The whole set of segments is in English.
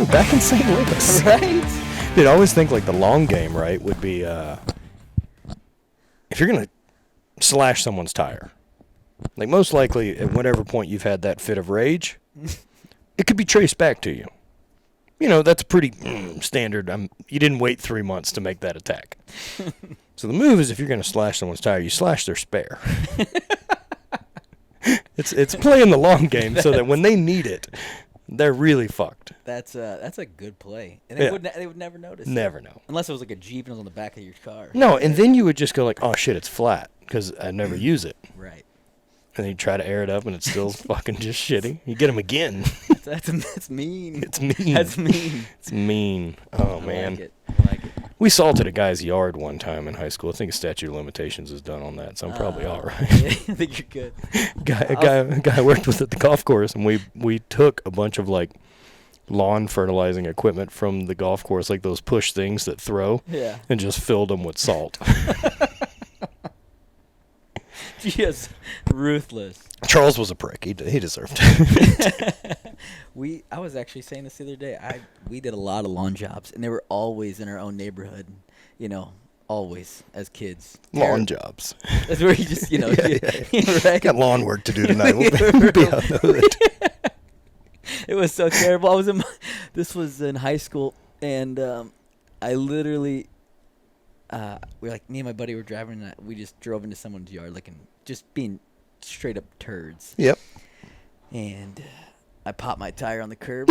back in St. Louis. Right? Dude, I always think like the long game, right, would be if you're going to slash someone's tire, like most likely at whatever point you've had that fit of rage, it could be traced back to you. You know, that's pretty standard. You didn't wait 3 months to make that attack. So the move is if you're going to slash someone's tire, you slash their spare. It's playing the long game so that when they need it, they're really fucked. That's a good play. And they would never notice. Never know. Unless it was like a Jeep and it was on the back of your car. No, and then you would just go like, oh shit, it's flat because I never use it. Right. And then you try to air it up and it's still fucking just shitty. You get them again. That's mean. It's mean. That's mean. It's mean. Oh, man. I like it. We salted a guy's yard one time in high school. I think a statute of limitations is done on that, so I'm probably all right. Yeah, I think you're good. A guy I worked with at the golf course, and we took a bunch of, like, lawn fertilizing equipment from the golf course, like those push things that throw, and just filled them with salt. Just ruthless. Charles was a prick. He deserved it. I was actually saying this the other day. We did a lot of lawn jobs, and they were always in our own neighborhood. You know, always as kids. Lawn jobs. That's where you just, you know, right? Got lawn work to do tonight. We'll be out of it. It was so terrible. This was in high school, and I literally. Me and my buddy were driving, and we just drove into someone's yard, just being straight up turds. Yep. And I popped my tire on the curb.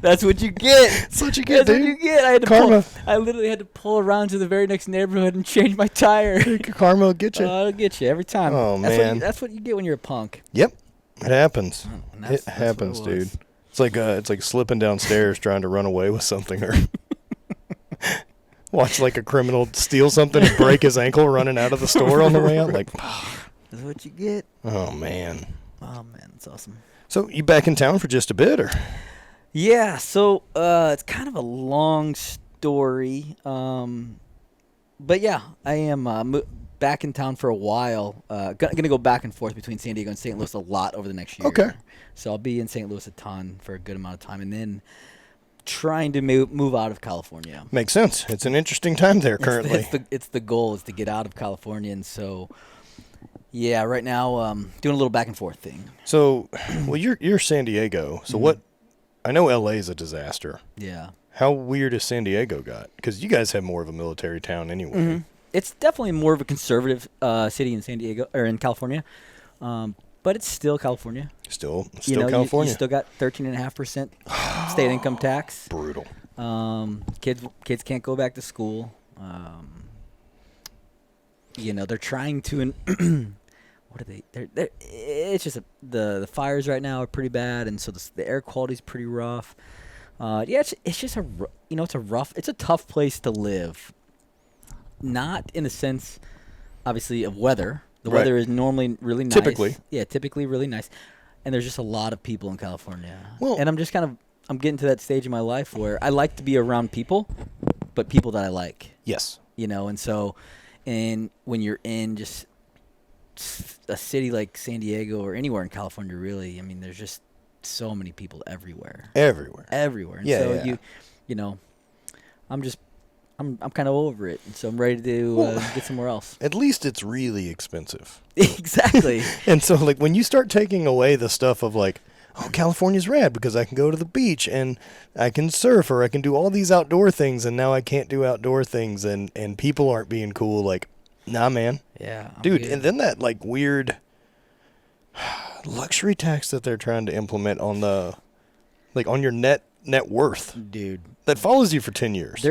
That's what you get. That's what you get, That's dude. what you get. Karma. I literally had to pull around to the very next neighborhood and change my tire. Karma will get you. It'll get you every time. Oh, man. That's what you get when you're a punk. Yep. It happens. It happens, dude. It's like slipping downstairs trying to run away with something or watch like a criminal steal something and break his ankle running out of the store on the way out. Like, that's what you get. Oh, man. That's awesome. So you back in town for just a bit, or? Yeah, so it's kind of a long story. But yeah, I am back in town for a while. Going to go back and forth between San Diego and St. Louis a lot over the next year. Okay. So I'll be in St. Louis a ton for a good amount of time, and then trying to move out of California. Makes sense. It's an interesting time there currently. It's the goal is to get out of California, and so yeah, right now doing a little back and forth thing. So, well, you're San Diego. So what? I know LA is a disaster. Yeah. How weird has San Diego got? Because you guys have more of a military town anyway. Mm-hmm. It's definitely more of a conservative city in San Diego or in California, but it's still California. Still California. You still got 13.5% state income tax. Brutal. Kids can't go back to school. They're trying to. What are they? It's just the fires right now are pretty bad, and so the air quality is pretty rough. It's just it's a tough place to live. Not in the sense, obviously, of weather. The weather is normally really nice. Typically really nice. And there's just a lot of people in California. Well, and I'm getting to that stage in my life where I like to be around people, but people that I like. Yes. And when you're in just a city like San Diego or anywhere in California, really, I mean, there's just so many people everywhere. And so I'm kind of over it, and so I'm ready to get somewhere else. At least it's really expensive. Exactly. And so, like, when you start taking away the stuff of, like, oh, California's rad because I can go to the beach and I can surf or I can do all these outdoor things, and now I can't do outdoor things, and people aren't being cool. Like, nah, man. Yeah. Dude, and then that, like, weird luxury tax that they're trying to implement on on your net worth. Dude. That follows you for 10 years.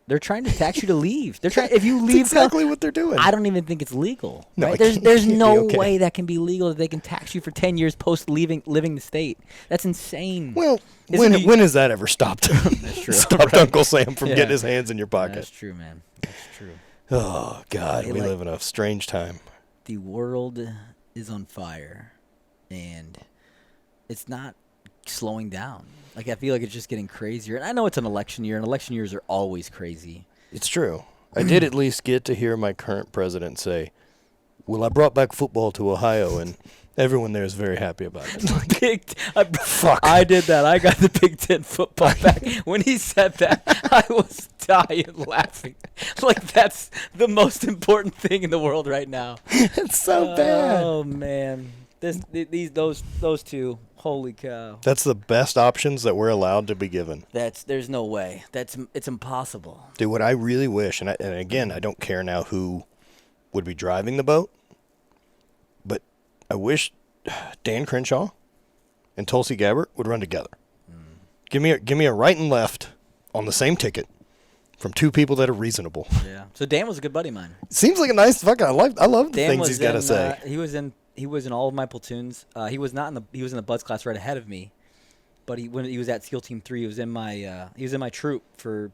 They're trying to tax you to leave. They're trying. If you leave, that's exactly what they're doing. I don't even think it's legal. No, right? There's no way that can be legal that they can tax you for 10 years post living the state. That's insane. Well, when has that ever stopped? That's true. Stopped Uncle Sam from getting his hands in your pocket. That's true, man. That's true. Oh God, we live in a strange time. The world is on fire, and it's not slowing down. Like, I feel like it's just getting crazier. And I know it's an election year, and election years are always crazy. It's true. I did at least get to hear my current president say, well, I brought back football to Ohio, and Everyone there is very happy about it. Fuck. I did that. I got the Big Ten football back. When he said that, I was dying laughing. Like, that's the most important thing in the world right now. It's so bad. Oh, man. Those two, holy cow. That's the best options that we're allowed to be given. There's no way. It's impossible. Dude, what I really wish, and again, I don't care now who would be driving the boat, but I wish Dan Crenshaw and Tulsi Gabbard would run together. Give me a right and left on the same ticket from two people that are reasonable. Yeah. So Dan was a good buddy of mine. Seems like a nice fucking. I love the Dan things he's got to say. He was in all of my platoons. He was in the Buds class right ahead of me, but when he was at SEAL Team 3, he was in my troop for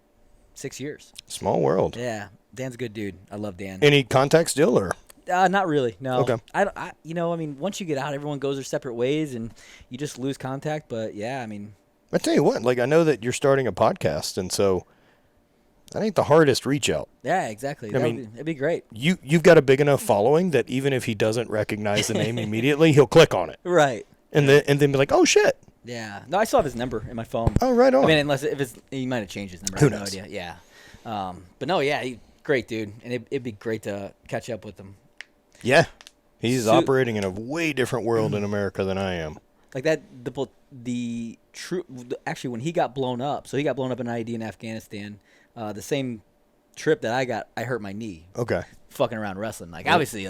6 years. Small world. Yeah, Dan's a good dude. I love Dan. Any contact still, or? Not really. No. Okay. I mean, once you get out, everyone goes their separate ways, and you just lose contact. But yeah, I mean, I tell you what, like I know that you're starting a podcast, and so that ain't the hardest reach out. Yeah, exactly. It'd be great. You've got a big enough following that even if he doesn't recognize the name immediately, he'll click on it. Right. And then be like, oh shit. Yeah. No, I still have his number in my phone. Oh, right on. I mean, he might have changed his number. Who I have knows? no idea. Yeah. But no, yeah, great dude, and it'd be great to catch up with him. Yeah. He's operating in a way different world in America than I am. Like that, actually, when he got blown up, so he got blown up in IED in Afghanistan, the same trip that I hurt my knee. Okay. Fucking around wrestling. Like, obviously,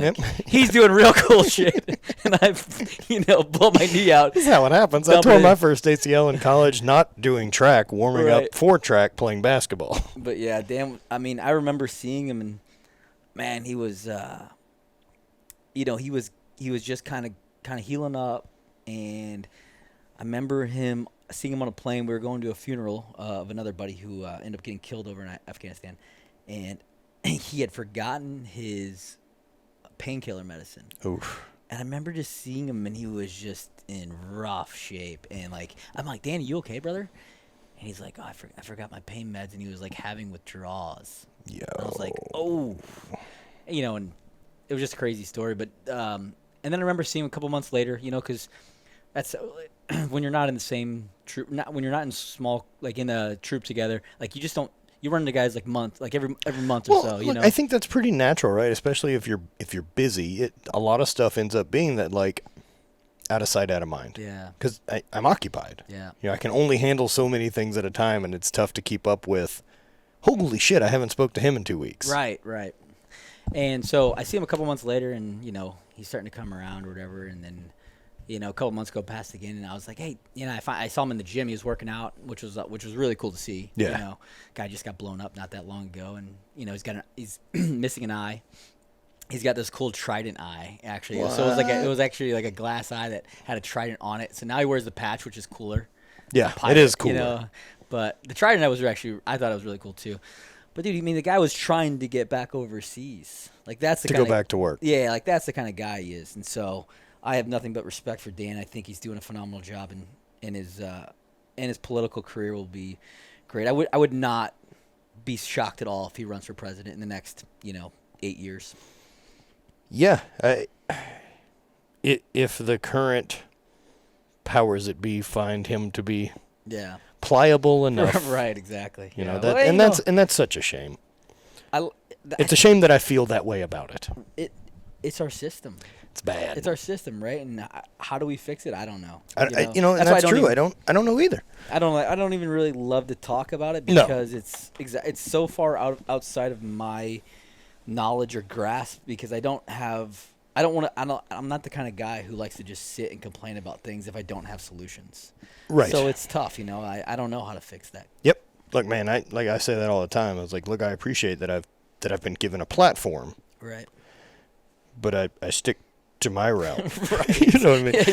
he's doing real cool shit, and I've, blown my knee out. This is how it happens. I tore my first ACL in college not doing track, warming up for track, playing basketball. But yeah, damn, I mean, I remember seeing him, and man, he was, he was just kind of healing up, and I remember seeing him on a plane. We were going to a funeral of another buddy who ended up getting killed over in Afghanistan, and he had forgotten his painkiller medicine. Oof. And I remember just seeing him, and he was just in rough shape. And I'm like, Danny, you okay, brother? And he's like, oh, I forgot my pain meds, and he was like having withdrawals. Yo. And I was like, oh, and it was just a crazy story. But and then I remember seeing him a couple months later, because that's when you're not in the same troop, when you're not in small, like in a troop together, like you just don't. You run into guys like every month or so. Look, I think that's pretty natural, right? Especially if you're busy. A lot of stuff ends up being that like out of sight, out of mind. Yeah. Because I'm occupied. Yeah. I can only handle so many things at a time, and it's tough to keep up with. Holy shit! I haven't spoke to him in 2 weeks. Right. And so I see him a couple months later, and he's starting to come around or whatever, and then. A couple months go past again, and I was like, hey, I saw him in the gym. He was working out, which was really cool to see. Yeah. Guy just got blown up not that long ago, and he's missing an eye. He's got this cool trident eye, actually. What? So it was actually like a glass eye that had a trident on it. So now he wears the patch, which is cooler. Yeah, it is cooler. But the trident eye was I thought it was really cool too. But dude, the guy was trying to get back overseas. Like that's to go back to work. Yeah, like that's the kind of guy he is, and so. I have nothing but respect for Dan. I think he's doing a phenomenal job, and his political career will be great. I would not be shocked at all if he runs for president in the next 8 years. Yeah, if the current powers that be find him to be pliable enough, right? Exactly. That's such a shame. It's a shame that I feel that way about it. It's our system. It's bad. It's our system, right? And how do we fix it? I don't know. That's true. I don't know either. I don't even really love to talk about it because it's so far outside of my knowledge or grasp because I'm not the kind of guy who likes to just sit and complain about things if I don't have solutions. Right. So it's tough, I don't know how to fix that. Yep. Look, man, I say that all the time. I was like, look, I appreciate that I've been given a platform. Right. But I stick to my route. Right. You know what I mean? Yeah,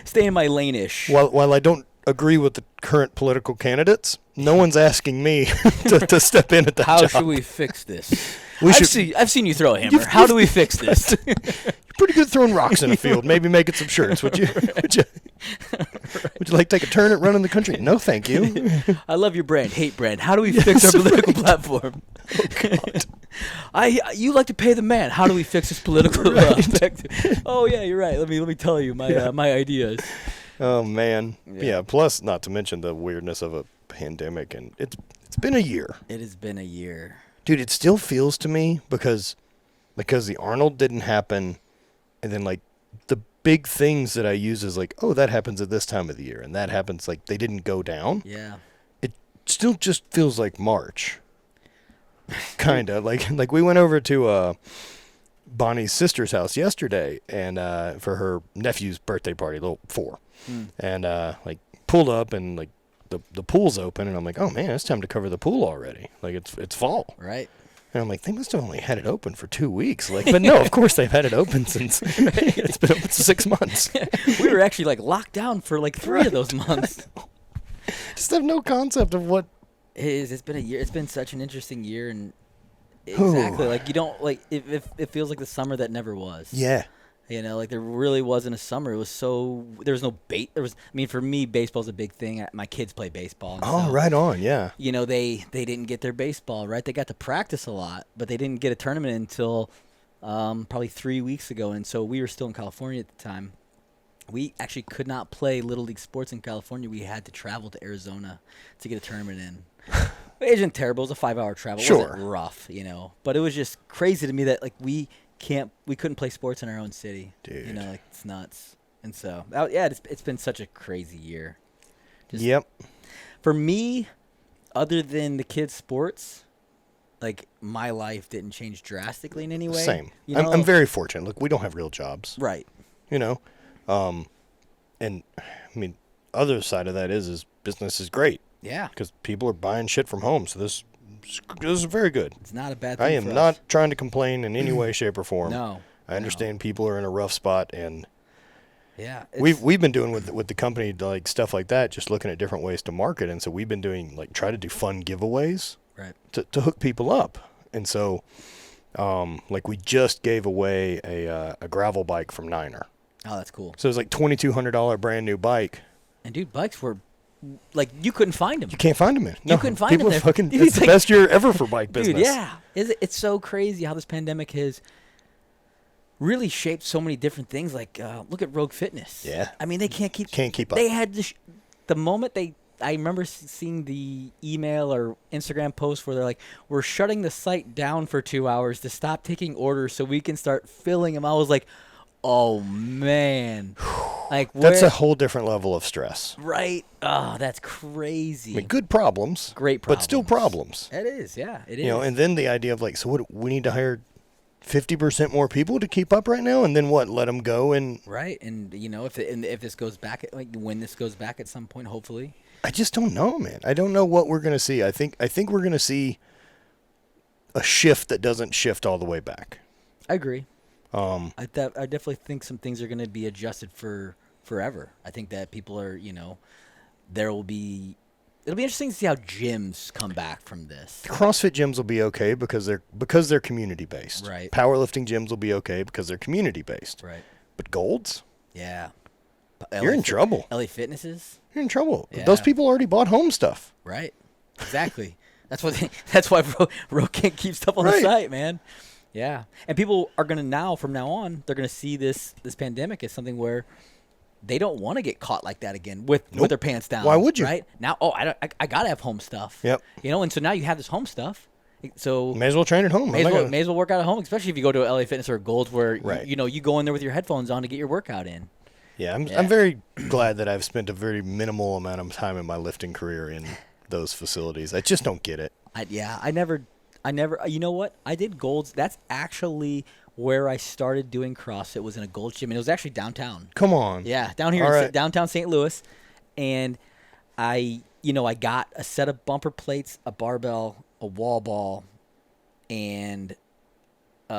stay in my lane-ish. While I don't agree with the current political candidates, no one's asking me to step in at that How job. should we fix this? I've seen you throw a hammer. How do we fix this? You're pretty good throwing rocks in the field. Maybe making some shirts. Would you like to take a turn at running the country? No, thank you. I love your brand. Hate brand. How do we fix our political platform? Oh, God. You like to pay the man. How do we fix this political perspective? Oh yeah, you're right. Let me tell you my my ideas. Oh man, yeah. Plus, not to mention the weirdness of a pandemic, and it's been a year. It has been a year, dude. It still feels to me because the Arnold didn't happen, and then like the big things that I use is like, oh, that happens at this time of the year, and that happens like they didn't go down. Yeah. It still just feels like March. Kind of like we went over to Bonnie's sister's house yesterday, and for her nephew's birthday party, little 4, and like pulled up and like the pool's open, and I'm like, oh man, it's time to cover the pool already. Like it's fall, right? And I'm like, they must have only had it open for 2 weeks. Like, but no, of course they've had it open since it's been open 6 months. We were actually like locked down for like 3 of those months. Just have no concept of what. It's been a year. It's been such an interesting year, and exactly like you don't like it feels like the summer that never was. Yeah. You know, like there really wasn't a summer. It was there was no for me, baseball's a big thing. My kids play baseball. Oh, right on, yeah. You know, they didn't get their baseball, right? They got to practice a lot, but they didn't get a tournament until probably 3 weeks ago. And so we were still in California at the time. We actually could not play Little League sports in California. We had to travel to Arizona to get a tournament in. It wasn't terrible. It was a 5-hour travel. Sure. It wasn't rough, you know. But it was just crazy to me that like we couldn't play sports in our own city. Dude. You know, like it's nuts. And so it's been such a crazy year. Yep. For me, other than the kids' sports, like my life didn't change drastically in any way. Same. You know? I'm very fortunate. Look, we don't have real jobs. Right. You know, and I mean, other side of that is business is great. Yeah. Because people are buying shit from home, so this is very good. It's not a bad thing. I am not trying to complain in any way, shape, or form. No. I understand people are in a rough spot, and yeah, we've been doing with the company like stuff like that, just looking at different ways to market, and so we've been doing like try to do fun giveaways, right, to hook people up, and so like we just gave away a gravel bike from Niner. Oh, that's cool. So it was like $2,200 brand new bike. And dude, bikes were like you couldn't find them. You can't find them in. No, you couldn't find them. Fucking, it's the best year ever for bike business. Dude, yeah, it's so crazy how this pandemic has really shaped so many different things. Like look at Rogue Fitness. Yeah. I mean, they can't keep up. They had the moment I remember seeing the email or Instagram post where they're like, we're shutting the site down for 2 hours to stop taking orders so we can start filling them. I was like, oh man, like that's a whole different level of stress, right? Oh, that's crazy. I mean, good problems, great problems, but still problems. It is, yeah, it is. You know, and then the idea of like, so what? We need to hire 50% more people to keep up right now, and then what? Let them go and right. And you know, if this goes back, like when this goes back at some point, hopefully. I just don't know, man. I don't know what we're gonna see. I think we're gonna see a shift that doesn't shift all the way back. I agree. I definitely think some things are going to be adjusted for forever. I think that people are, you know, it'll be interesting to see how gyms come back from this. The CrossFit gyms will be okay because they're community based. Right. Powerlifting gyms will be okay because they're community based. Right. But Golds? Yeah. You're in trouble. LA Fitnesses? You're in trouble. Yeah. Those people already bought home stuff. Right. Exactly. That's why Rogue can't keep stuff on the site, man. Yeah, and people are gonna from now on, they're gonna see this pandemic as something where they don't want to get caught like that again with their pants down. Why would you? Right now, I gotta have home stuff. Yep. You know, and so now you have this home stuff. So may as well train at home. May as well work out at home, especially if you go to a LA Fitness or Gold's where you go in there with your headphones on to get your workout in. Yeah, I'm very glad that I've spent a very minimal amount of time in my lifting career in those facilities. I just don't get it. I never, you know what? I did Gold's. That's actually where I started doing CrossFit, was in a Gold's gym. And it was actually downtown. Come on. Yeah, down here in downtown St. Louis. And I got a set of bumper plates, a barbell, a wall ball, and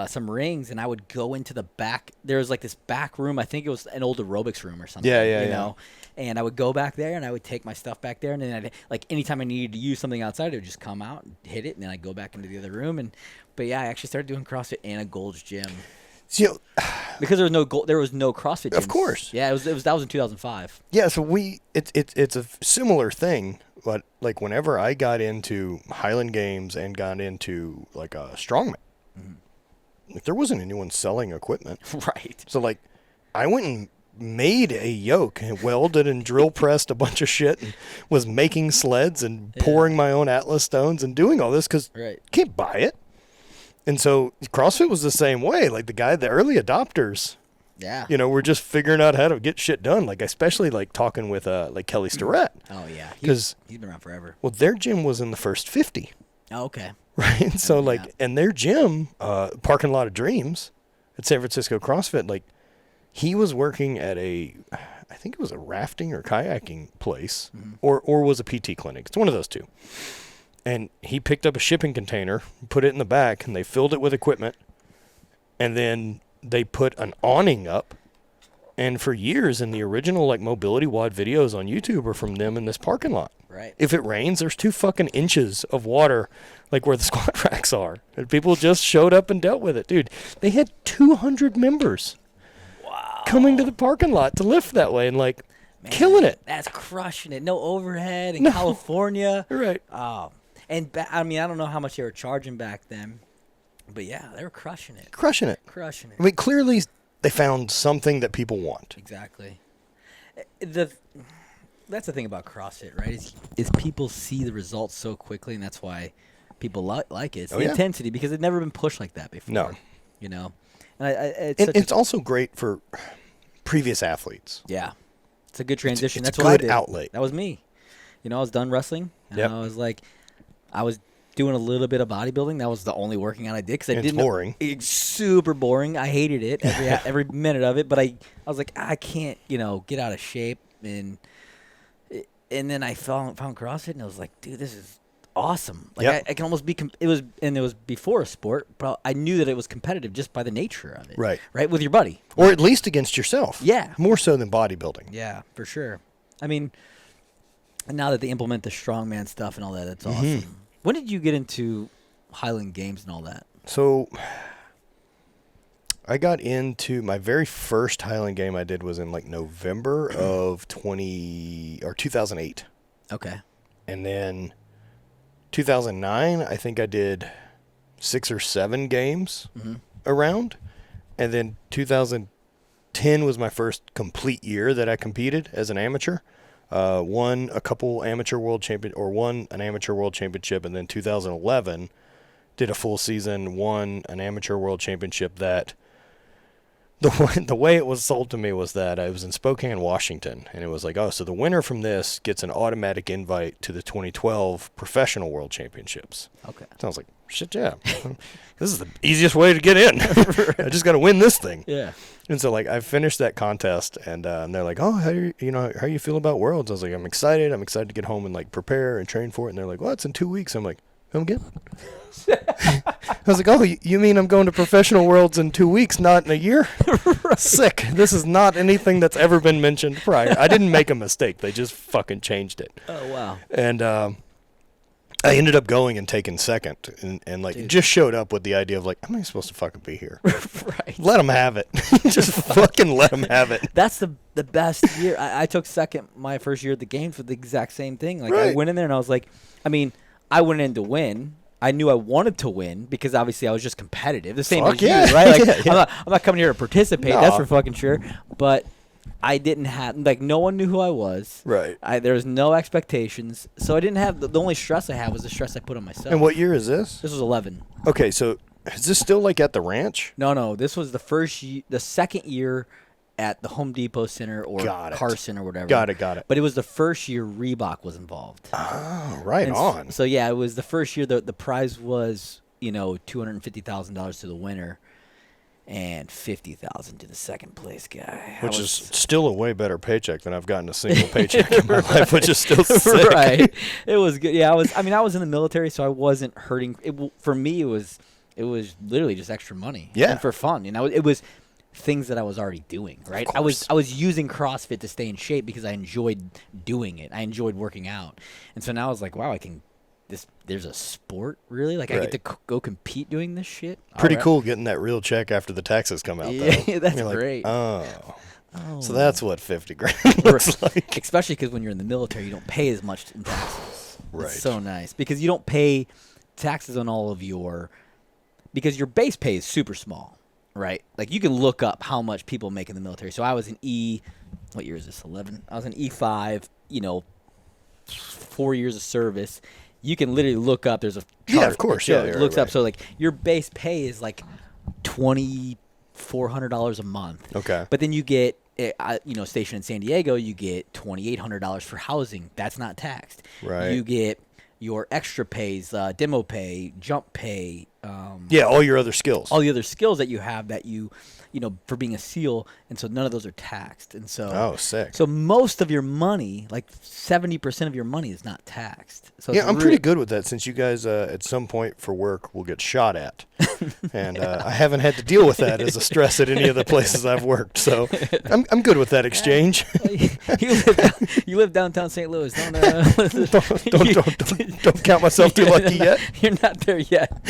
some rings. And I would go into the back. There was like this back room. I think it was an old aerobics room or something. Yeah. You know? And I would go back there, and I would take my stuff back there, and then anytime I needed to use something outside, I would just come out and hit it, and then I'd go back into the other room. But I actually started doing CrossFit in a Gold's gym. So, because there was no CrossFit gyms. Of course. Yeah, that was in 2005. Yeah, so it's a similar thing, but like whenever I got into Highland Games and got into like a strongman, Like, there wasn't anyone selling equipment. Right. So, like, I went and made a yoke and welded and drill pressed a bunch of shit and was making sleds and pouring my own Atlas stones and doing all this because you can't buy it. And so CrossFit was the same way. Like, the early adopters, were just figuring out how to get shit done. Like, especially, like, talking with, like, Kelly Starrett. Oh, yeah. Because he's been around forever. Well, their gym was in the first 50. Oh, okay. Right? So, like, and their gym, Parking Lot of Dreams at San Francisco CrossFit, like, he was working at I think it was a rafting or kayaking place, or was a PT clinic. It's one of those two. And he picked up a shipping container, put it in the back, and they filled it with equipment. And then they put an awning up. And for years, in the original, like, Mobility WOD videos on YouTube are from them in this parking lot. Right. If it rains, there's 2 fucking inches of water, like where the squat racks are. And people just showed up and dealt with it. Dude, they had 200 members coming to the parking lot to lift that way and, like, killing it. That's crushing it. No overhead in California. Right. Oh. And, I mean, I don't know how much they were charging back then. But, yeah, they were crushing it. Crushing it. Crushing it. I mean, clearly they found something that people want. Exactly. That's the thing about CrossFit, right? Is people see the results so quickly, and that's why people like it. It's the intensity, because it's never been pushed like that before. No. You know? And it's also great for previous athletes. Yeah. It's a good transition. It's that's what I did. good outlet. That was me. You know, I was done wrestling, and I was like, I was doing a little bit of bodybuilding. That was the only working out I did, because I didn't. It's boring. It's super boring. I hated it, every minute of it. But I was like, I can't, get out of shape, and then I found CrossFit, and I was like, dude, this is awesome. Like, I can almost be. It was before a sport, but I knew that it was competitive just by the nature of it. Right. Right, with your buddy, or at least against yourself. Yeah. More so than bodybuilding. Yeah, for sure. I mean, and now that they implement the strongman stuff and all that, that's awesome. When did you get into Highland Games and all that? So, I got into my very first Highland game I did was in, like, November of 2008. Okay. And then 2009, I think I did 6 or 7 games around. And then 2010 was my first complete year that I competed as an amateur. Won a couple amateur world won an amateur world championship, and then 2011 did a full season, won an amateur world championship. That the way it was sold to me was that I was in Spokane, Washington, and it was like, oh, so the winner from this gets an automatic invite to the 2012 professional world championships. Okay. So I was like, shit, yeah, this is the easiest way to get in. I just got to win this thing. Yeah. And so, like, I finished that contest, and they're like, oh, how you feel about Worlds? I was like, I'm excited. I'm excited to get home and, like, prepare and train for it. And they're like, well, it's in 2 weeks. I'm like, come again? I was like, oh, you mean I'm going to professional Worlds in 2 weeks, not in a year? Right. Sick. This is not anything that's ever been mentioned prior. I didn't make a mistake. They just fucking changed it. Oh, wow. And I ended up going and taking second, and like, Dude. Just showed up with the idea of, like, I'm not supposed to fucking be here. Right. Let them have it. Just fucking let them have it. That's the best year. I took second my first year at the games for the exact same thing. Like, Right. I went in there and I was like, I mean, I went in to win. I knew I wanted to win because obviously I was just competitive. The same as you, right? Like, Yeah. I'm not coming here to participate. No. That's for fucking sure. But I didn't have, like, no one knew who I was. Right. There was no expectations. So I didn't have, the only stress I had was the stress I put on myself. And what year is this? This was 11. Okay, so is this still, like, at the ranch? No. This was the second year at the Home Depot Center or Carson or whatever. Got it. But it was the first year Reebok was involved. Oh, right And on. So yeah, it was the first year the prize was, $250,000 to the winner and $50,000 to the second place guy. Which is still a way better paycheck than I've gotten a single paycheck in my life, which is still sick. Right. It was good. Yeah, I was in the military, so I wasn't hurting. For me, it was literally just extra money. Yeah. And for fun. It was things that I was already doing, right? I was using CrossFit to stay in shape because I enjoyed doing it. I enjoyed working out. And so now I was like, wow, there's a sport, really? Like, I get to go compete doing this shit? Pretty cool getting that real check after the taxes come out, though. Yeah, that's You're great. Like, oh. So that's what 50 grand looks like. Especially because when you're in the military, you don't pay as much in taxes. Right. It's so nice because you don't pay taxes on all of your. because your base pay is super small, right? Like you can look up how much people make in the military. So I was in what year is this? 11. I was in E5. 4 years of service. You can literally look up. There's a chart. Yeah, of course. So Yeah, it looks right. up. So like your base pay is like $2,400 a month. Okay. But then you get, stationed in San Diego, you get $2,800 for housing. That's not taxed. Right. You get your extra pays, demo pay, jump pay. All your other skills. All the other skills that you have that for being a SEAL, and so none of those are taxed. And so, Oh, sick. So most of your money, like 70% of your money, is not taxed. So Yeah, I'm pretty good with that since you guys at some point for work will get shot at. And I haven't had to deal with that as a stress at any of the places I've worked. So I'm good with that exchange. You live downtown St. Louis. Don't count myself too lucky yet. You're not there yet.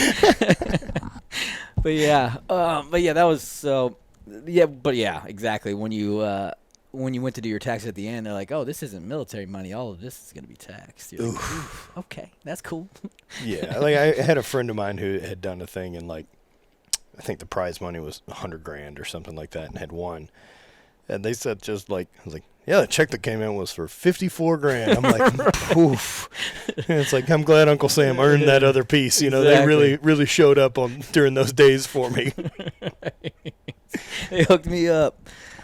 That was so. Yeah, but yeah, exactly. When you went to do your taxes at the end, they're like, "Oh, this isn't military money. All of this is going to be taxed." You're like, "Oof, okay, that's cool." Yeah, like I had a friend of mine who had done a thing, and like I think the prize money was $100,000 or something like that, and had won. And they said I was like, yeah, the check that came in was for $54,000. I'm like, oof. And it's like, I'm glad Uncle Sam earned that other piece. You know, They really showed up during those days for me. They hooked me up.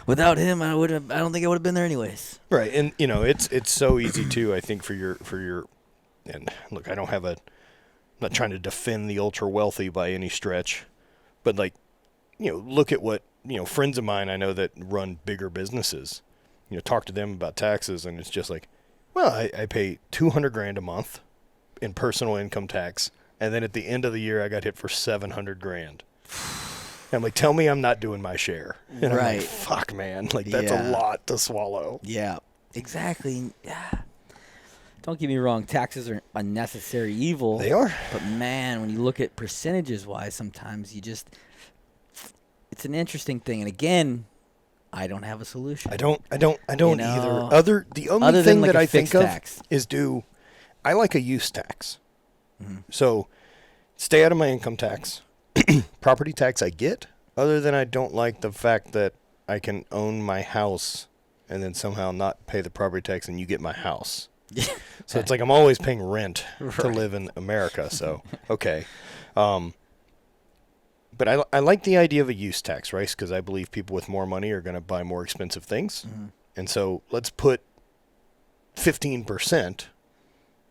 Without him, I don't think I would have been there anyways. Right, and it's so easy too. I think for your, and look, I'm not trying to defend the ultra wealthy by any stretch, but like, look at what friends of mine I know that run bigger businesses. Talk to them about taxes, and it's just like, well, I pay $200,000 a month in personal income tax, and then at the end of the year, I got hit for $700,000. I'm like, tell me I'm not doing my share. And right. I'm like, fuck, man. Like, that's a lot to swallow. Yeah, exactly. Yeah. Don't get me wrong. Taxes are a necessary evil. They are. But, man, when you look at percentages-wise, sometimes it's an interesting thing. And, again, I don't have a solution. I don't either. The only thing that I think of is I like a use tax. Mm-hmm. So, stay out of my income tax. Property tax I get, other than I don't like the fact that I can own my house and then somehow not pay the property tax and you get my house. So it's like I'm always paying rent to live in America. So, okay. But I like the idea of a use tax, right? Because I believe people with more money are going to buy more expensive things. Mm-hmm. And so let's put 15%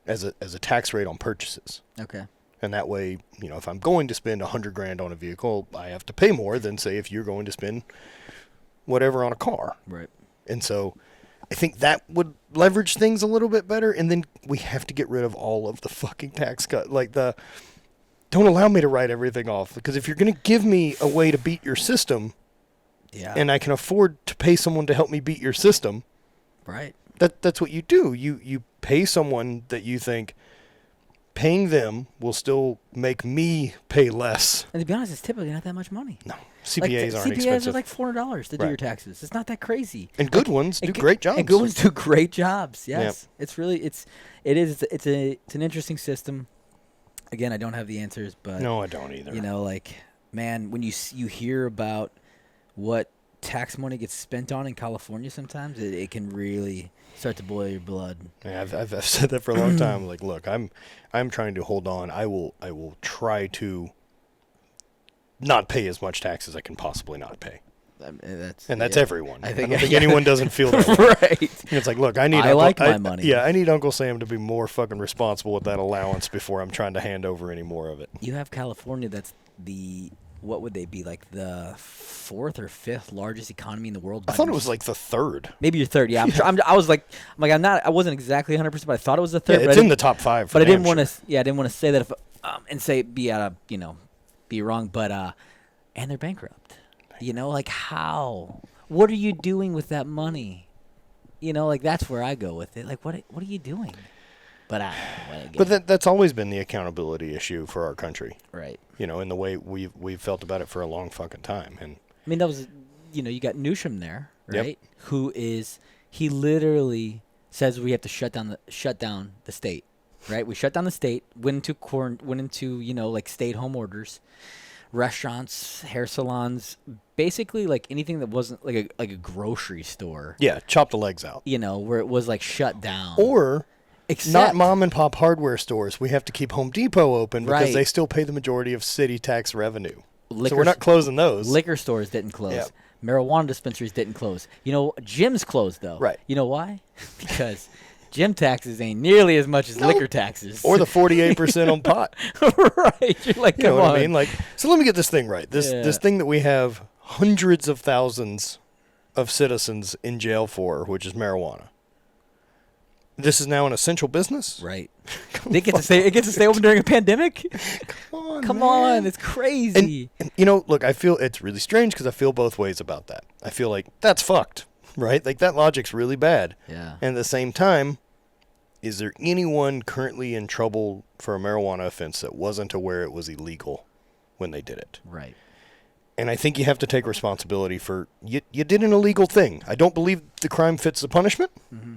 as a tax rate on purchases. Okay. And that way, if I'm going to spend $100,000 on a vehicle, I have to pay more than, say, if you're going to spend whatever on a car. Right. And so I think that would leverage things a little bit better. And then we have to get rid of all of the fucking tax cut. Like don't allow me to write everything off. Because if you're going to give me a way to beat your system, and I can afford to pay someone to help me beat your system, right? That's what you do. You pay someone that you think paying them will still make me pay less. And to be honest, it's typically not that much money. No. CPAs aren't expensive. CPAs are like $400 to do your taxes. It's not that crazy. And good ones do great jobs. And good ones do great jobs. Yes. Yep. It's an interesting system. Again, I don't have the answers, but no, I don't either. Man, when you hear about what tax money gets spent on in California, sometimes it can really start to boil your blood. Yeah, I've said that for a long time. Like, look, I'm trying to hold on. I will try to not pay as much tax as I can possibly not pay. That's everyone. I don't think anyone doesn't feel that way. Right. It's like, look, I like my money. Yeah, I need Uncle Sam to be more fucking responsible with that allowance before I'm trying to hand over any more of it. You have California that's what would they be, like the 4th or 5th largest economy in the world? I thought it was like the 3rd. Maybe you're 3rd. Yeah, I wasn't exactly 100%, but I thought it was the 3rd. Yeah, it's in the top 5. But I didn't want to. Yeah, I didn't want to say that be wrong. But and they're bankrupt. Like how? What are you doing with that money? That's where I go with it. Like what are you doing? But that's always been the accountability issue for our country, right? In the way we've felt about it for a long fucking time. And I mean, that was, you got Newsom there, right? Yep. He literally says we have to shut down the state, right? We shut down the state, went into stay-at-home orders, restaurants, hair salons, basically like anything that wasn't like a grocery store. Yeah, chop the legs out. Where it was like shut down. Or Except, not mom and pop hardware stores. We have to keep Home Depot open because Right. they still pay the majority of city tax revenue. So Liquor we're not closing those. Liquor stores didn't close. Yeah. Marijuana dispensaries didn't close. Gyms closed though. Right. You know why? Because gym taxes ain't nearly as much as liquor taxes. Or the 48% on pot. Right. You're like, You know come what on. I mean? Like, so let me get this thing right. This thing that we have hundreds of thousands of citizens in jail for, which is marijuana. This is now an essential business? Right. It gets to stay open during a pandemic? Come man. on, it's crazy. And look, I feel it's really strange because I feel both ways about that. I feel like that's fucked, right? Like that logic's really bad. Yeah. And at the same time, is there anyone currently in trouble for a marijuana offense that wasn't aware it was illegal when they did it? Right. And I think you have to take responsibility for you did an illegal thing. I don't believe the crime fits the punishment. Mm-hmm.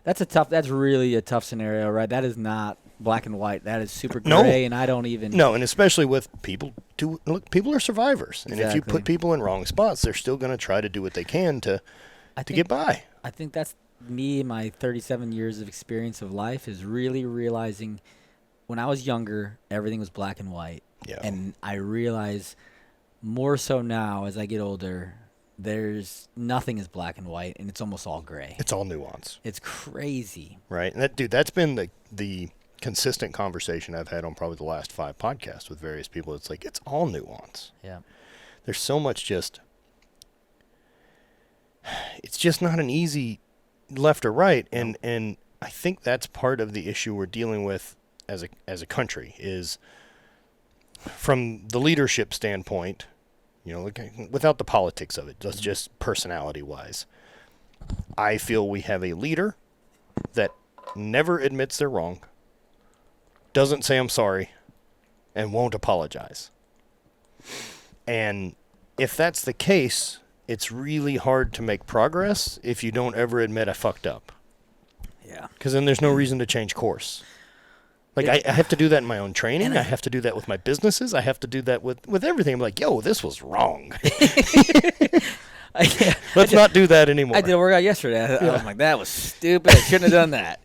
That's really a tough scenario, right? That is not black and white. That is super gray, and I don't even. No, and especially with people. People are survivors, and if you Exactly. put people in wrong spots, they're still going to try to do what they can to get by. I think that's me, my 37 years of experience of life, is really realizing when I was younger, everything was black and white. Yeah. And I realize more so now as I get older, nothing is black and white, and it's almost all gray. It's all nuance, It's crazy. right? And that's been the consistent conversation I've had on probably the last 5 podcasts with various people. It's like it's all nuance. Yeah. There's so much it's just not an easy left or right, and I think that's part of the issue we're dealing with as a country is from the leadership standpoint. Without the politics of it, just personality-wise, I feel we have a leader that never admits they're wrong, doesn't say I'm sorry, and won't apologize. And if that's the case, it's really hard to make progress if you don't ever admit I fucked up. Yeah. Because then there's no reason to change course. Like, I have to do that in my own training. I have to do that with my businesses. I have to do that with everything. I'm like, yo, this was wrong. Let's not do that anymore. I did a workout yesterday. I was like, that was stupid. I shouldn't have done that.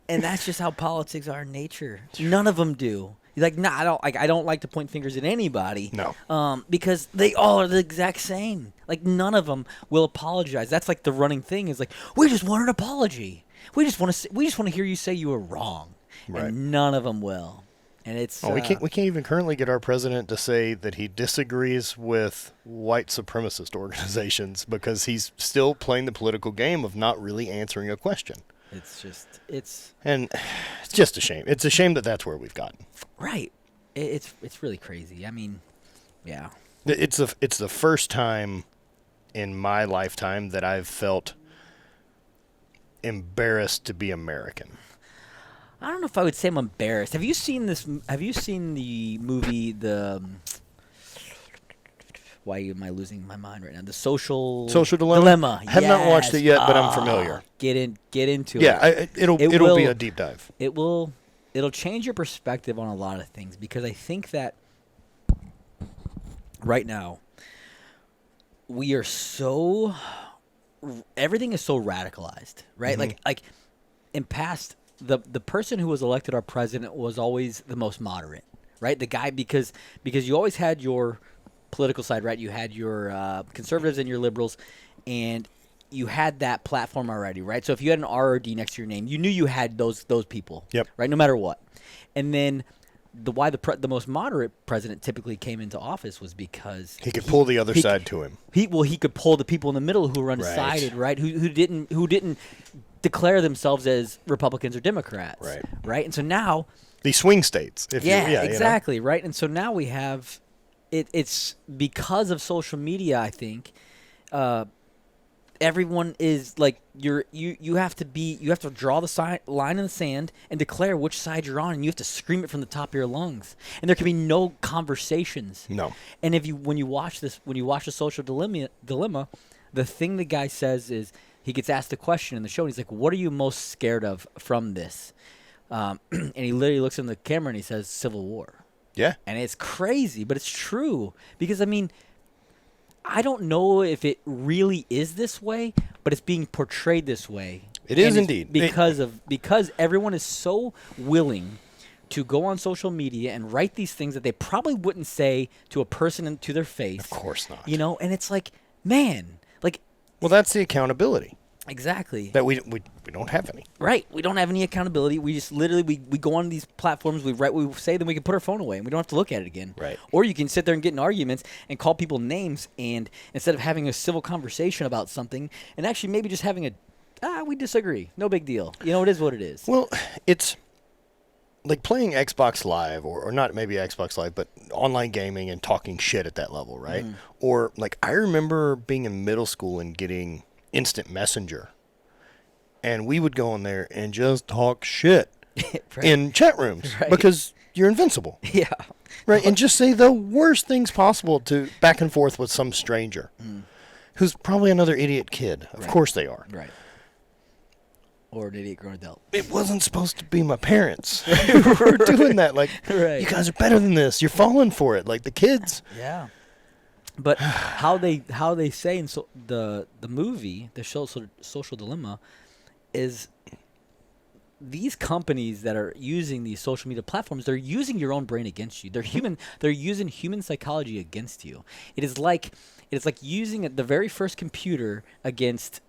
And that's just how politics are in nature. None of them do. I don't like to point fingers at anybody. No. Because they all are the exact same. Like, none of them will apologize. That's like the running thing is like, we just want an apology. We just want to hear you say you were wrong. Right. And none of them will. And it's we can't even currently get our president to say that he disagrees with white supremacist organizations because he's still playing the political game of not really answering a question. It's just a shame. It's a shame that that's where we've gotten. Right. It's really crazy. I mean, yeah. It's the first time in my lifetime that I've felt embarrassed to be American. I don't know if I would say I'm embarrassed. Have you seen this? Have you seen the movie, why am I losing my mind right now? The Social Dilemma. I have not watched it yet, but I'm familiar. Get into it. Yeah, it'll be a deep dive. It'll change your perspective on a lot of things because I think that right now we are everything is so radicalized, right? Mm-hmm. Like in past, the person who was elected our president was always the most moderate, right? The guy because you always had your political side, right? You had your conservatives and your liberals, and you had that platform already, right? So if you had an R or D next to your name, you knew you had those people, yep, right? No matter what. And then the most moderate president typically came into office was because he could pull the other side to him. He could pull the people in the middle who were undecided, right? Who didn't declare themselves as Republicans or Democrats, right? And so now the swing states, exactly, right? And so now we have it's because of social media, I think. Everyone is like you have to draw the line in the sand and declare which side you're on, and you have to scream it from the top of your lungs. And there can be no conversations. No. And when you watch the Social Dilemma, the thing the guy says is he gets asked a question in the show, and he's like, "What are you most scared of from this?" And he literally looks in the camera and he says, "Civil war." Yeah. And it's crazy, but it's true. Because, I mean, I don't know if it really is this way, but it's being portrayed this way. It is And it's indeed. Because everyone is so willing to go on social media and write these things that they probably wouldn't say to a person to their face. Of course not. You know, and it's like, man, like. Well, that's the accountability. Exactly. That we don't have any. Right. We don't have any accountability. We just literally, we go on these platforms, we write what we say, then we can put our phone away and we don't have to look at it again. Right. Or you can sit there and get in arguments and call people names, and instead of having a civil conversation about something and actually maybe just having we disagree. No big deal. You know, it is what it is. Well, it's like playing Xbox Live, or not maybe Xbox Live, but online gaming and talking shit at that level, right? Mm. Or like I remember being in middle school and getting instant messenger. And we would go in there and just talk shit Right. in chat rooms Right. because you're invincible. Yeah. Right, and just say the worst things possible to back and forth with some stranger who's probably another idiot kid. Of course they are. Right. Or an idiot grown adult. It wasn't supposed to be my parents who were doing that. Like, Right. you guys are better than this. You're falling for it. Like the kids. Yeah. But how they say in the movie, the show Social Dilemma, is these companies that are using these social media platforms, they're using your own brain against you. They're using human psychology against you. It is like using the very first computer against,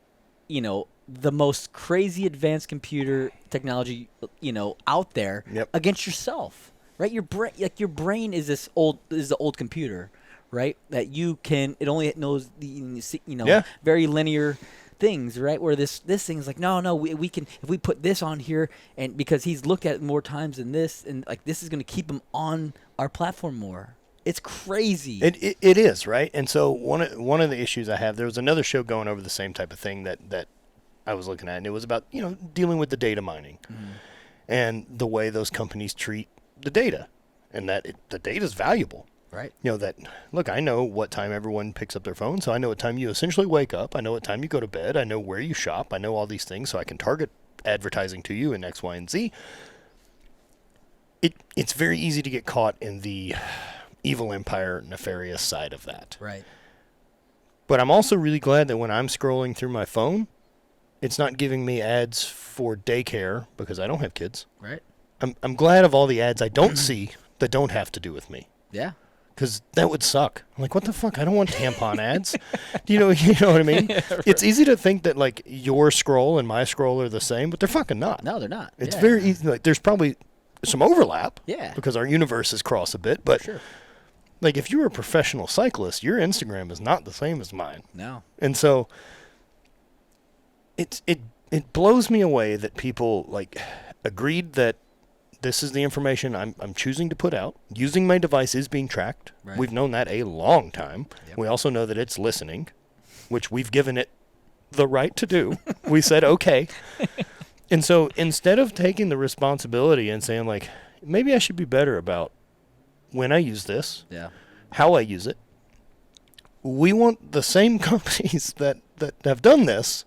you know, the most crazy advanced computer technology, you know, out there against yourself. Right? Your brain is the old computer, right? That it only knows the very linear things, right? Where this thing is like, no, we can, if we put this on here, and because he's looked at it more times than this, and like this is going to keep him on our platform more. It's crazy. It is, right? And so one of the issues I have, there was another show going over the same type of thing that I was looking at, and it was about, you know, dealing with the data mining and the way those companies treat the data, and that the data is valuable. Right. You know, that, look, I know what time everyone picks up their phone, so I know what time you essentially wake up. I know what time you go to bed. I know where you shop. I know all these things, so I can target advertising to you in X, Y, and Z. It's very easy to get caught in the evil empire, nefarious side of that. Right. But I'm also really glad that when I'm scrolling through my phone, it's not giving me ads for daycare because I don't have kids. Right. I'm glad of all the ads I don't see that don't have to do with me. Yeah. Because that would suck. I'm like, what the fuck? I don't want tampon ads. You know what I mean? Yeah, right. It's easy to think that like your scroll and my scroll are the same, but they're fucking not. No, they're not. It's very easy. Like, there's probably some overlap. Yeah. Because our universes cross a bit, but Sure. like if you're a professional cyclist, your Instagram is not the same as mine. No. And so it blows me away that people like agreed that this is the information I'm choosing to put out. Using my device is being tracked. Right. We've known that a long time. Yep. We also know that it's listening, which we've given it the right to do. We said, okay. And so instead of taking the responsibility and saying, like, maybe I should be better about when I use this, how I use it, we want the same companies that have done this.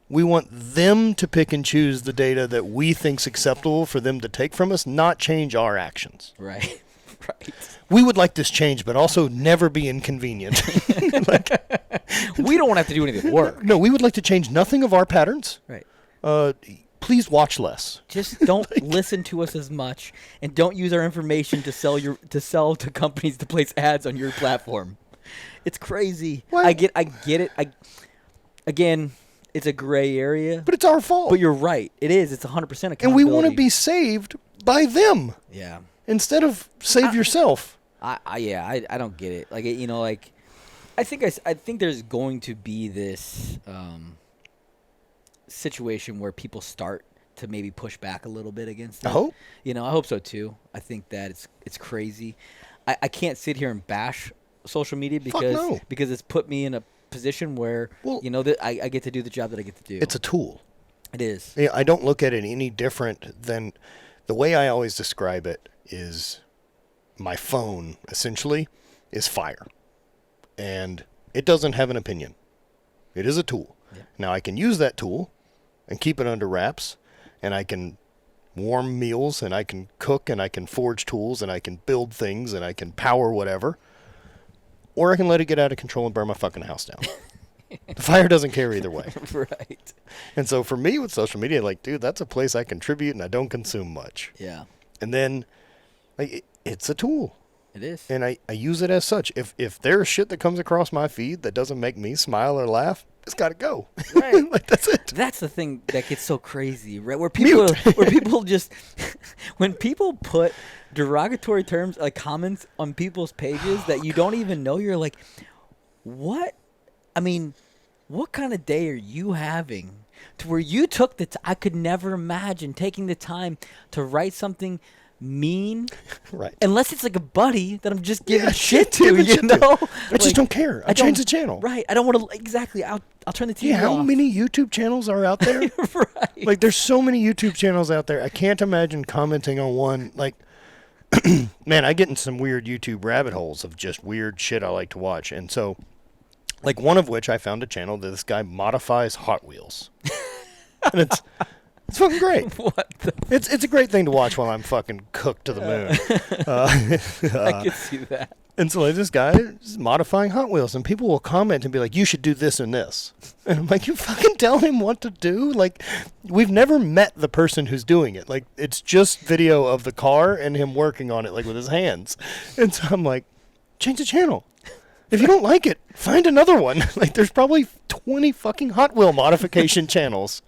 We want them to pick and choose the data that we think's acceptable for them to take from us, not change our actions. Right. Right. We would like this change, but also never be inconvenient. We don't want to have to do any of the work. No, we would like to change nothing of our patterns. Right. Please watch less. Just don't listen to us as much, and don't use our information to sell to companies to place ads on your platform. It's crazy. Well, I get it. Again, it's a gray area. But it's our fault. But you're right. It is. It's 100% accountability. And we want to be saved by them. Yeah. Instead of save yourself. I don't get it. Like, you know, like I think there's going to be this situation where people start to maybe push back a little bit against it. I hope. You know, I hope so too. I think that it's crazy. I can't sit here and bash social media because it's put me in a position where that I get to do the job that I get to do. It's a tool. It is. Yeah, I don't look at it any different than the way I always describe it is my phone essentially is fire. And it doesn't have an opinion. It is a tool. Yeah. Now I can use that tool and keep it under wraps, and I can warm meals, and I can cook, and I can forge tools, and I can build things, and I can power whatever. Or I can let it get out of control and burn my fucking house down. The fire doesn't care either way. Right. And so for me with social media, like, dude, that's a place I contribute and I don't consume much. Yeah. And then, like, it's a tool. It is. And I use it as such. If there's shit that comes across my feed that doesn't make me smile or laugh, it's got to go. Right. Like, that's it. That's the thing that gets so crazy, right? Where people just when people put derogatory terms like comments on people's pages that you don't even know, you're like, what? I mean, what kind of day are you having to where you took the I could never imagine taking the time to write something mean, right? Unless it's like a buddy that I'm just giving shit to, you know. I just don't care. I change the channel. Right. I don't want to exactly. I'll turn the TV off. How many YouTube channels are out there? Right. Like, there's so many YouTube channels out there. I can't imagine commenting on one. Like, man, I get in some weird YouTube rabbit holes of just weird shit I like to watch, and so, like, one of which I found a channel that this guy modifies Hot Wheels, and it's fucking great. What the It's a great thing to watch while I'm fucking cooked to the moon. I could see that. And so, like, this guy is modifying Hot Wheels, and people will comment and be like, you should do this and this. And I'm like, you fucking tell him what to do? Like, we've never met the person who's doing it. Like, it's just video of the car and him working on it, like, with his hands. And so I'm like, change the channel. If you don't like it, find another one. Like, there's probably 20 fucking Hot Wheel modification channels.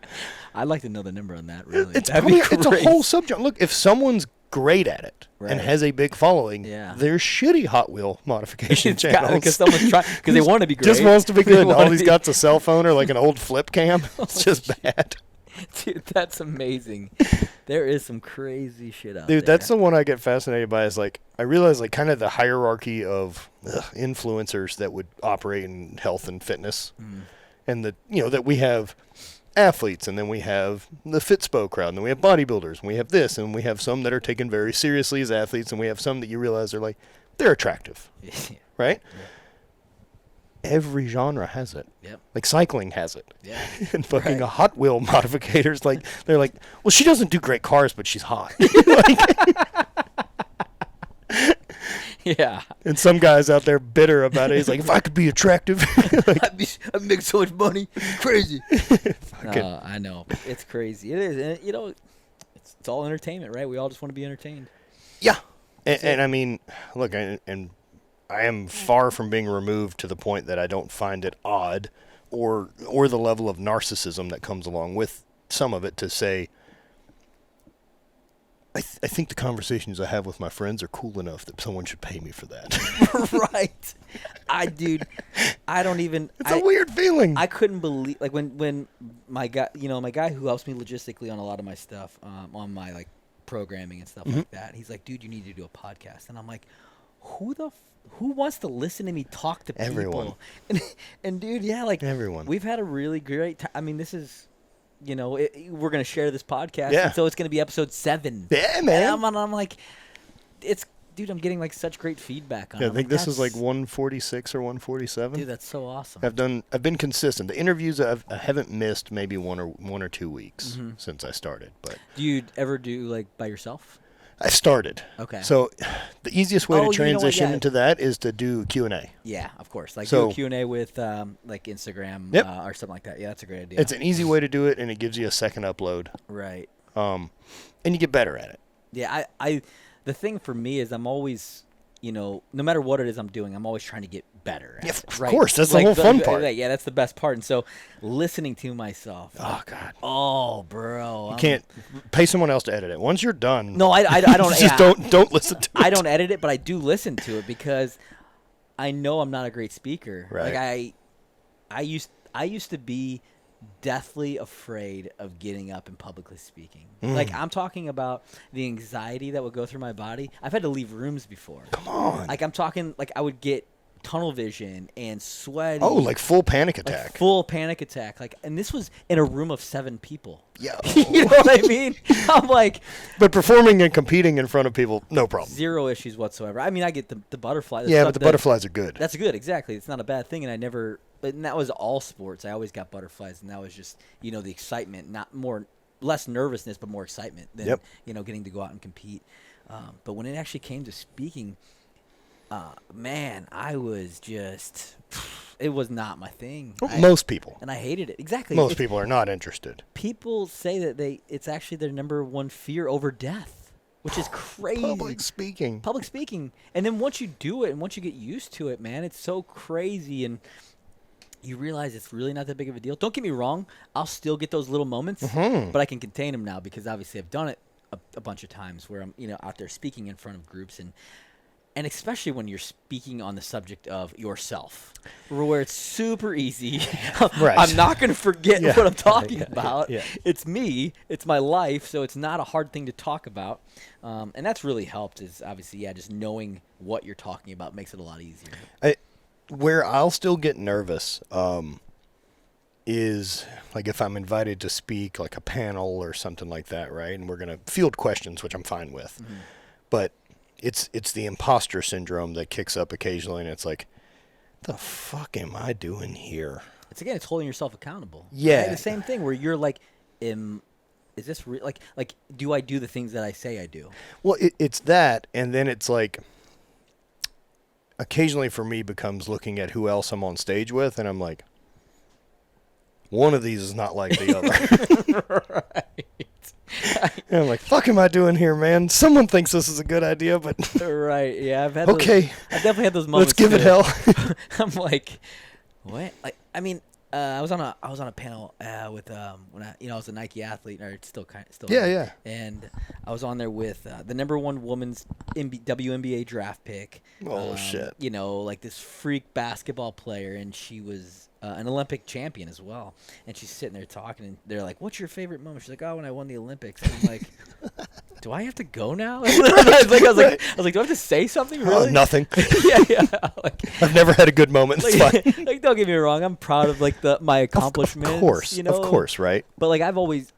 I'd like to know the number on that, really. It's a whole subject. Look, if someone's great at it and has a big following, there's shitty Hot Wheel modification channels. Because someone's trying, because they want to be great. Just wants to be good. All he's got's a cell phone or like an old flip cam. It's just bad. Dude, that's amazing. There is some crazy shit out there. Dude, that's the one I get fascinated by is, like, I realize, like, kind of the hierarchy of influencers that would operate in health and fitness. And that we have athletes, and then we have the Fitspo crowd, and then we have bodybuilders, and we have this, and we have some that are taken very seriously as athletes, and we have some that you realize are like, they're attractive, right? Yeah. Every genre has it. Yep. Like, cycling has it. Yeah. And fucking a Hot Wheel modificators, like, they're like, well, she doesn't do great cars, but she's hot. Yeah. And some guy's out there bitter about it. He's like, if I could be attractive. Like, I'd make so much money. Crazy. I know. It's crazy. It is. And, it's all entertainment, right? We all just want to be entertained. Yeah. And I mean, look, and I am far from being removed to the point that I don't find it odd or the level of narcissism that comes along with some of it to say, I think the conversations I have with my friends are cool enough that someone should pay me for that. Right. I don't even. It's a weird feeling. I couldn't believe, like, when my guy, my guy who helps me logistically on a lot of my stuff, on my, like, programming and stuff like that. He's like, dude, you need to do a podcast. And I'm like, who wants to listen to me talk to Everyone. people? And dude, yeah, like, everyone. We've had a really great time. I mean, this is, we're going to share this podcast. Yeah. And so it's going to be episode 7. Yeah, man. And I'm like, dude, I'm getting, like, such great feedback on it. I think this is like 146 or 147. Dude, that's so awesome. I've been consistent. The interviews I haven't missed maybe one or 2 weeks since I started. But do you ever do, like, by yourself? I started. Okay. So the easiest way to transition into that is to do Q&A. Yeah, of course. Like, do a Q&A with like Instagram or something like that. Yeah, that's a great idea. It's an easy way to do it, and it gives you a second upload. Right. And you get better at it. Yeah, I the thing for me is I'm always, no matter what it is I'm doing, I'm always trying to get better at it, of right? course. That's the whole fun part. Yeah, that's the best part. And so listening to myself. Oh, God. Oh, bro. You can't pay someone else to edit it. Once you're done. No, I don't. Just don't listen to it. I don't edit it, but I do listen to it because I know I'm not a great speaker. Right. Like, I used to be deathly afraid of getting up and publicly speaking. Like, I'm talking about the anxiety that would go through my body. I've had to leave rooms before. Come on. Like, I'm talking, like, I would get tunnel vision and sweaty. Oh, like full panic attack. Like full panic attack. Like, and this was in a room of 7 people. Yeah. You know what I mean? I'm like, but performing and competing in front of people, no problem. 0 issues whatsoever. I mean, I get the butterflies. Yeah, but the butterflies are good. That's good, exactly. It's not a bad thing, and that was all sports. I always got butterflies, and that was just, the excitement, not more less nervousness, but more excitement than Yep. getting to go out and compete. But when it actually came to speaking, man, I was just it was not my thing. Most people. And I hated it. Exactly. Most people are not interested. People say that it's actually their number one fear over death, which is crazy. Public speaking. And then once you do it and once you get used to it, man, it's so crazy. And you realize it's really not that big of a deal. Don't get me wrong. I'll still get those little moments, but I can contain them now because obviously I've done it a bunch of times where I'm, out there speaking in front of groups and especially when you're speaking on the subject of yourself, where it's super easy. Right. I'm not going to forget what I'm talking about. Yeah. It's me. It's my life. So it's not a hard thing to talk about. And that's really helped is obviously, just knowing what you're talking about makes it a lot easier. Where I'll still get nervous is like if I'm invited to speak like a panel or something like that, right? And we're going to field questions, which I'm fine with. Mm-hmm. But it's the imposter syndrome that kicks up occasionally, and it's like, the fuck am I doing here? It's holding yourself accountable. Yeah. Right? The same thing where you're like, is this real? Like, do I do the things that I say I do? Well, it's that, and then it's like, occasionally for me becomes looking at who else I'm on stage with, and I'm like, one of these is not like the other. Right. And I'm like, fuck am I doing here, man? Someone thinks this is a good idea, but... Right, yeah, I've definitely had those Let's moments, give it hell. I'm like, what? Like, I mean, I was on a panel with when I was a Nike athlete, or still Yeah. And I was on there with the number one women's WNBA draft pick. Oh shit! Like this freak basketball player, and she was an Olympic champion as well. And she's sitting there talking, and they're like, "What's your favorite moment?" She's like, "Oh, when I won the Olympics." And I'm like, "Do I have to go now?" I was like, "Do I have to say something?" Really? Nothing. yeah. I've never had a good moment. It's fine. Don't get me wrong. I'm proud of my accomplishments. Of course, right? But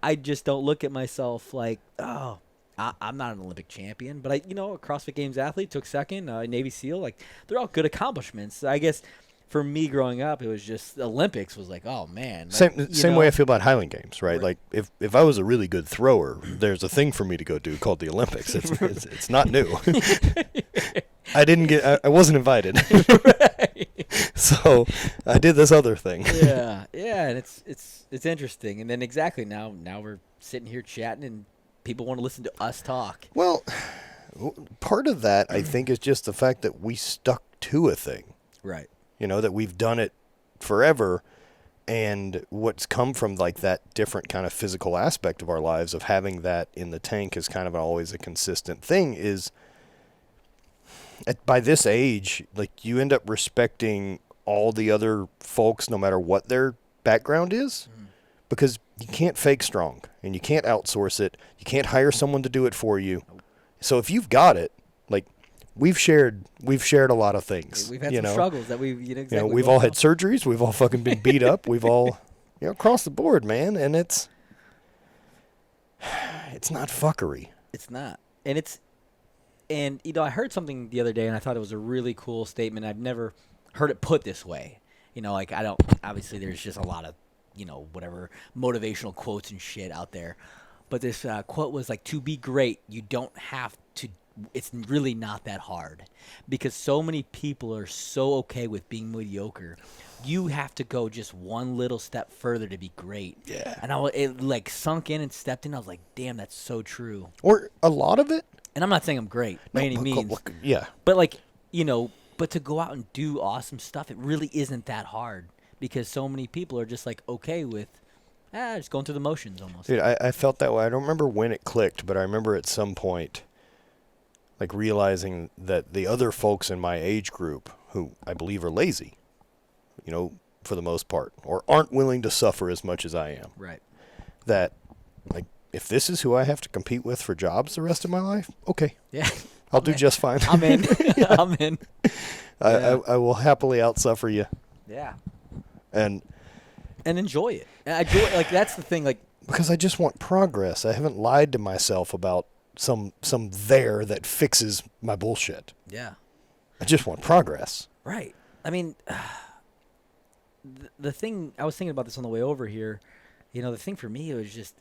I just don't look at myself like, oh, I'm not an Olympic champion. But a CrossFit Games athlete, took second, Navy SEAL. Like, they're all good accomplishments. I guess for me growing up, it was just Olympics was like, oh man. Same way I feel about Highland Games, right? Like if I was a really good thrower, there's a thing for me to go do called the Olympics. It's not new. I wasn't invited. Right. So I did this other thing. Yeah, and it's interesting. And then exactly now we're sitting here chatting, and people want to listen to us talk. Well, part of that I think is just the fact that we stuck to a thing. Right. That we've done it forever, and what's come from like that different kind of physical aspect of our lives of having that in the tank is kind of always a consistent thing is by this age, like you end up respecting all the other folks no matter what their background is, because you can't fake strong and you can't outsource it. You can't hire someone to do it for you. So if you've got it, like we've shared a lot of things. We've had some struggles that we've we've all had surgeries. We've all fucking been beat up. We've all across the board, man. And it's not fuckery. It's not. And I heard something the other day, and I thought it was a really cool statement. I've never heard it put this way. Obviously there's just a lot of, whatever motivational quotes and shit out there. But this quote was like, to be great, you don't have to, it's really not that hard. Because so many people are so okay with being mediocre. You have to go just one little step further to be great. Yeah. And it like sunk in and stepped in. I was like, damn, that's so true. Or a lot of it. And I'm not saying I'm great by any means. Yeah. But but to go out and do awesome stuff, it really isn't that hard. Because so many people are just like okay with, just going through the motions almost. Dude, I felt that way. I don't remember when it clicked, but I remember at some point, like realizing that the other folks in my age group, who I believe are lazy, for the most part, or aren't willing to suffer as much as I am. Right. That, like, if this is who I have to compete with for jobs the rest of my life, okay. Yeah. I'll do just fine. I'm in. I'm in. I will happily outsuffer you. Yeah. And enjoy it. And that's the thing. Like, because I just want progress. I haven't lied to myself about some there that fixes my bullshit. Yeah. I just want progress. Right. I mean, the thing I was thinking about this on the way over here. The thing for me was just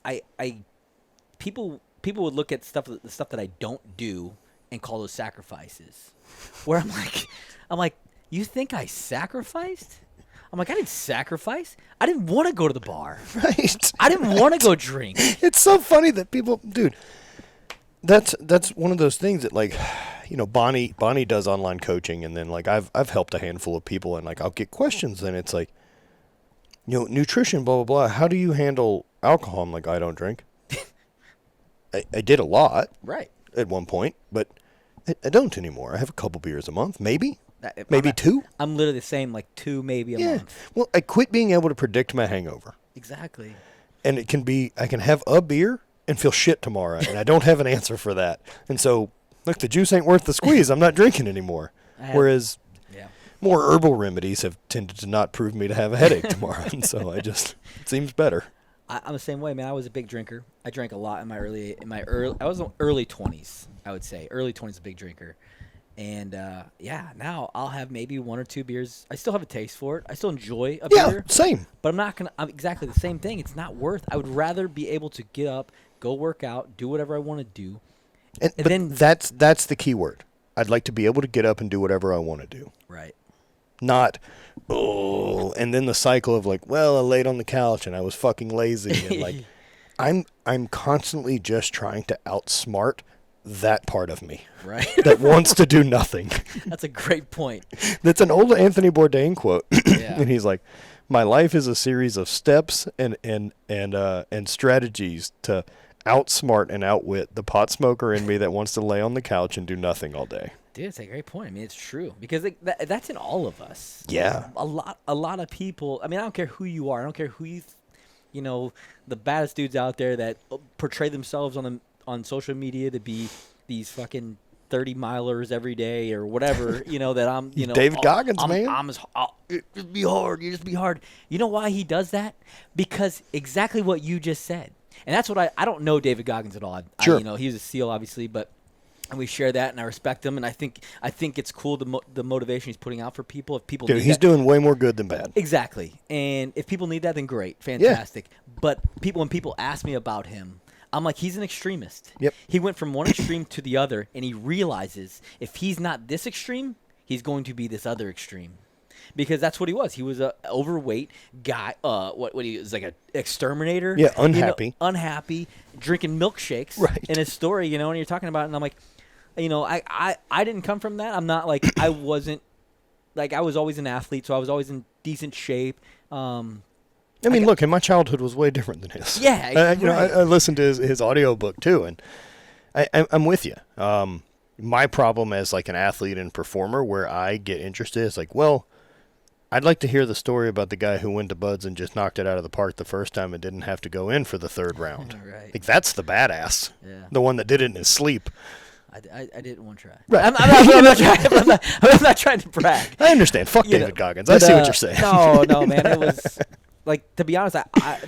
I people would look at the stuff that I don't do and call those sacrifices. Where I'm like, you think I sacrificed? I'm like, I didn't sacrifice. I didn't want to go to the bar. Right. I didn't want to go drink. It's so funny that people, dude. That's one of those things that, like, you know, Bonnie does online coaching, and then like I've helped a handful of people, and like I'll get questions, and it's like, you know, nutrition, blah blah blah. How do you handle alcohol? I'm like, I don't drink. I did a lot, Right. at one point, but I don't anymore. I have a couple beers a month, maybe I'm two. I'm literally the same, like 2 maybe a month. Well, I quit being able to predict my hangover, Exactly. and it can be I can have a beer and feel shit tomorrow, and I don't have an answer for that. And so, look, the juice ain't worth the squeeze. I'm not drinking anymore. Whereas Yeah. more herbal remedies have tended to not prove me to have a headache tomorrow, and so it seems better. I'm the same way, man. I was a big drinker. I drank a lot in my early. I was in early 20s. I would say early 20s, a big drinker, and yeah. Now I'll have maybe 1 or 2 beers. I still have a taste for it. I still enjoy a Yeah, beer, same. but I'm not gonna. I'm exactly the same thing. It's not worth. I would rather be able to get up, go work out, do whatever I want to do. But then that's the key word. I'd like to be able to get up and do whatever I want to do. Right. Not, and then the cycle of like, well, I laid on the couch and I was fucking lazy, and like, I'm constantly just trying to outsmart that part of me Right. that wants to do nothing. That's a great point. That's an old Anthony Bourdain quote, Yeah. and he's like, "My life is a series of steps and strategies to outsmart and outwit the pot smoker in me that wants to lay on the couch and do nothing all day." Dude, it's a great point. I mean, it's true because that's in all of us. Yeah. A lot of people. I mean, I don't care who you are. I don't care who you know, the baddest dudes out there that portray themselves on social media to be these fucking 30-milers every day or whatever. You know that I'm. You know, David Goggins, man. It just be hard. You just be hard. You know why he does that? Because exactly what you just said. And that's what I don't know David Goggins at all. Sure. You know, he's a SEAL, obviously, but. And we share that, and I respect him, and I think it's cool the motivation he's putting out for people. If people Dude, need he's that, doing way more good than bad. exactly, and if people need that, then great, fantastic. But when people ask me about him, I'm like, he's an extremist. Yep. He went from one extreme to the other, and he realizes if he's not this extreme, he's going to be this other extreme. Because that's what he was. He was a overweight guy. What he was, like an exterminator. Yeah, unhappy. You know, unhappy, drinking milkshakes. Right. In his story, you know, and you're talking about it, and I'm like, you know, I didn't come from that. I'm not like I wasn't like I was always an athlete, so I was always in decent shape. I mean, look, and my childhood was way different than his. Yeah, you know, I listened to his audiobook too, and I'm with you. My problem as like an athlete and performer, where I get interested, is like, well, I'd like to hear the story about the guy who went to Bud's and just knocked it out of the park the first time and didn't have to go in for the third round. Right. Like, that's the badass. Yeah. The one that did it in his sleep. I didn't want to try. Right. I'm not trying to brag. I understand. Fuck You David know, Goggins. but, I see what you're saying. No, man. It was like, to be honest,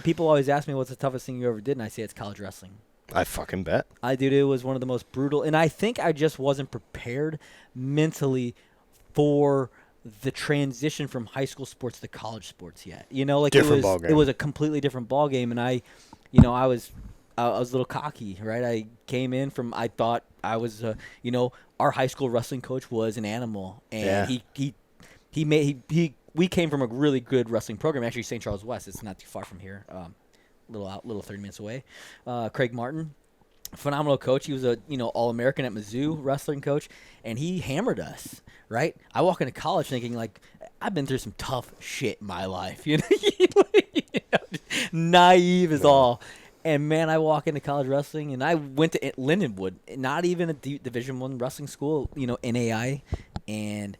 people always ask me what's the toughest thing you ever did, and I say it's college wrestling. I fucking bet. It was one of the most brutal, and I think I just wasn't prepared mentally for the transition from high school sports to college sports yet. You know, like Different ballgame. It was a completely different ball game, and I was a little cocky, right? I came in from, I thought I was, our high school wrestling coach was an animal, and Yeah. we came from a really good wrestling program, actually St. Charles West. It's not too far from here, little 30 minutes away. Craig Martin, phenomenal coach. He was a All-American at Mizzou wrestling coach, and he hammered us. Right, I walk into college thinking like I've been through some tough shit in my life, naive as all. And man, I walk into college wrestling, and I went to Lindenwood, not even a Division I wrestling school, NAI, and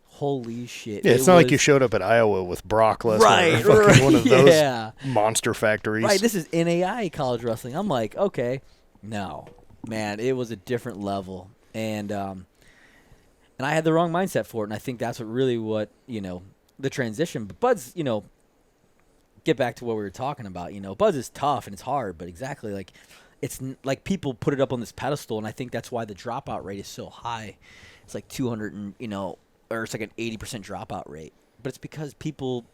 holy shit! Yeah, it's not like you showed up at Iowa with Brock Lesnar, or fucking one of those monster factories. Right, this is NAI college wrestling. I'm like, okay, no, man, it was a different level, and I had the wrong mindset for it, and I think that's the transition. But Bud's, get back to what we were talking about. Bud's is tough and it's hard, but exactly like it's like people put it up on this pedestal, and I think that's why the dropout rate is so high. It's like 200 and or it's like an 80% dropout rate. But it's because people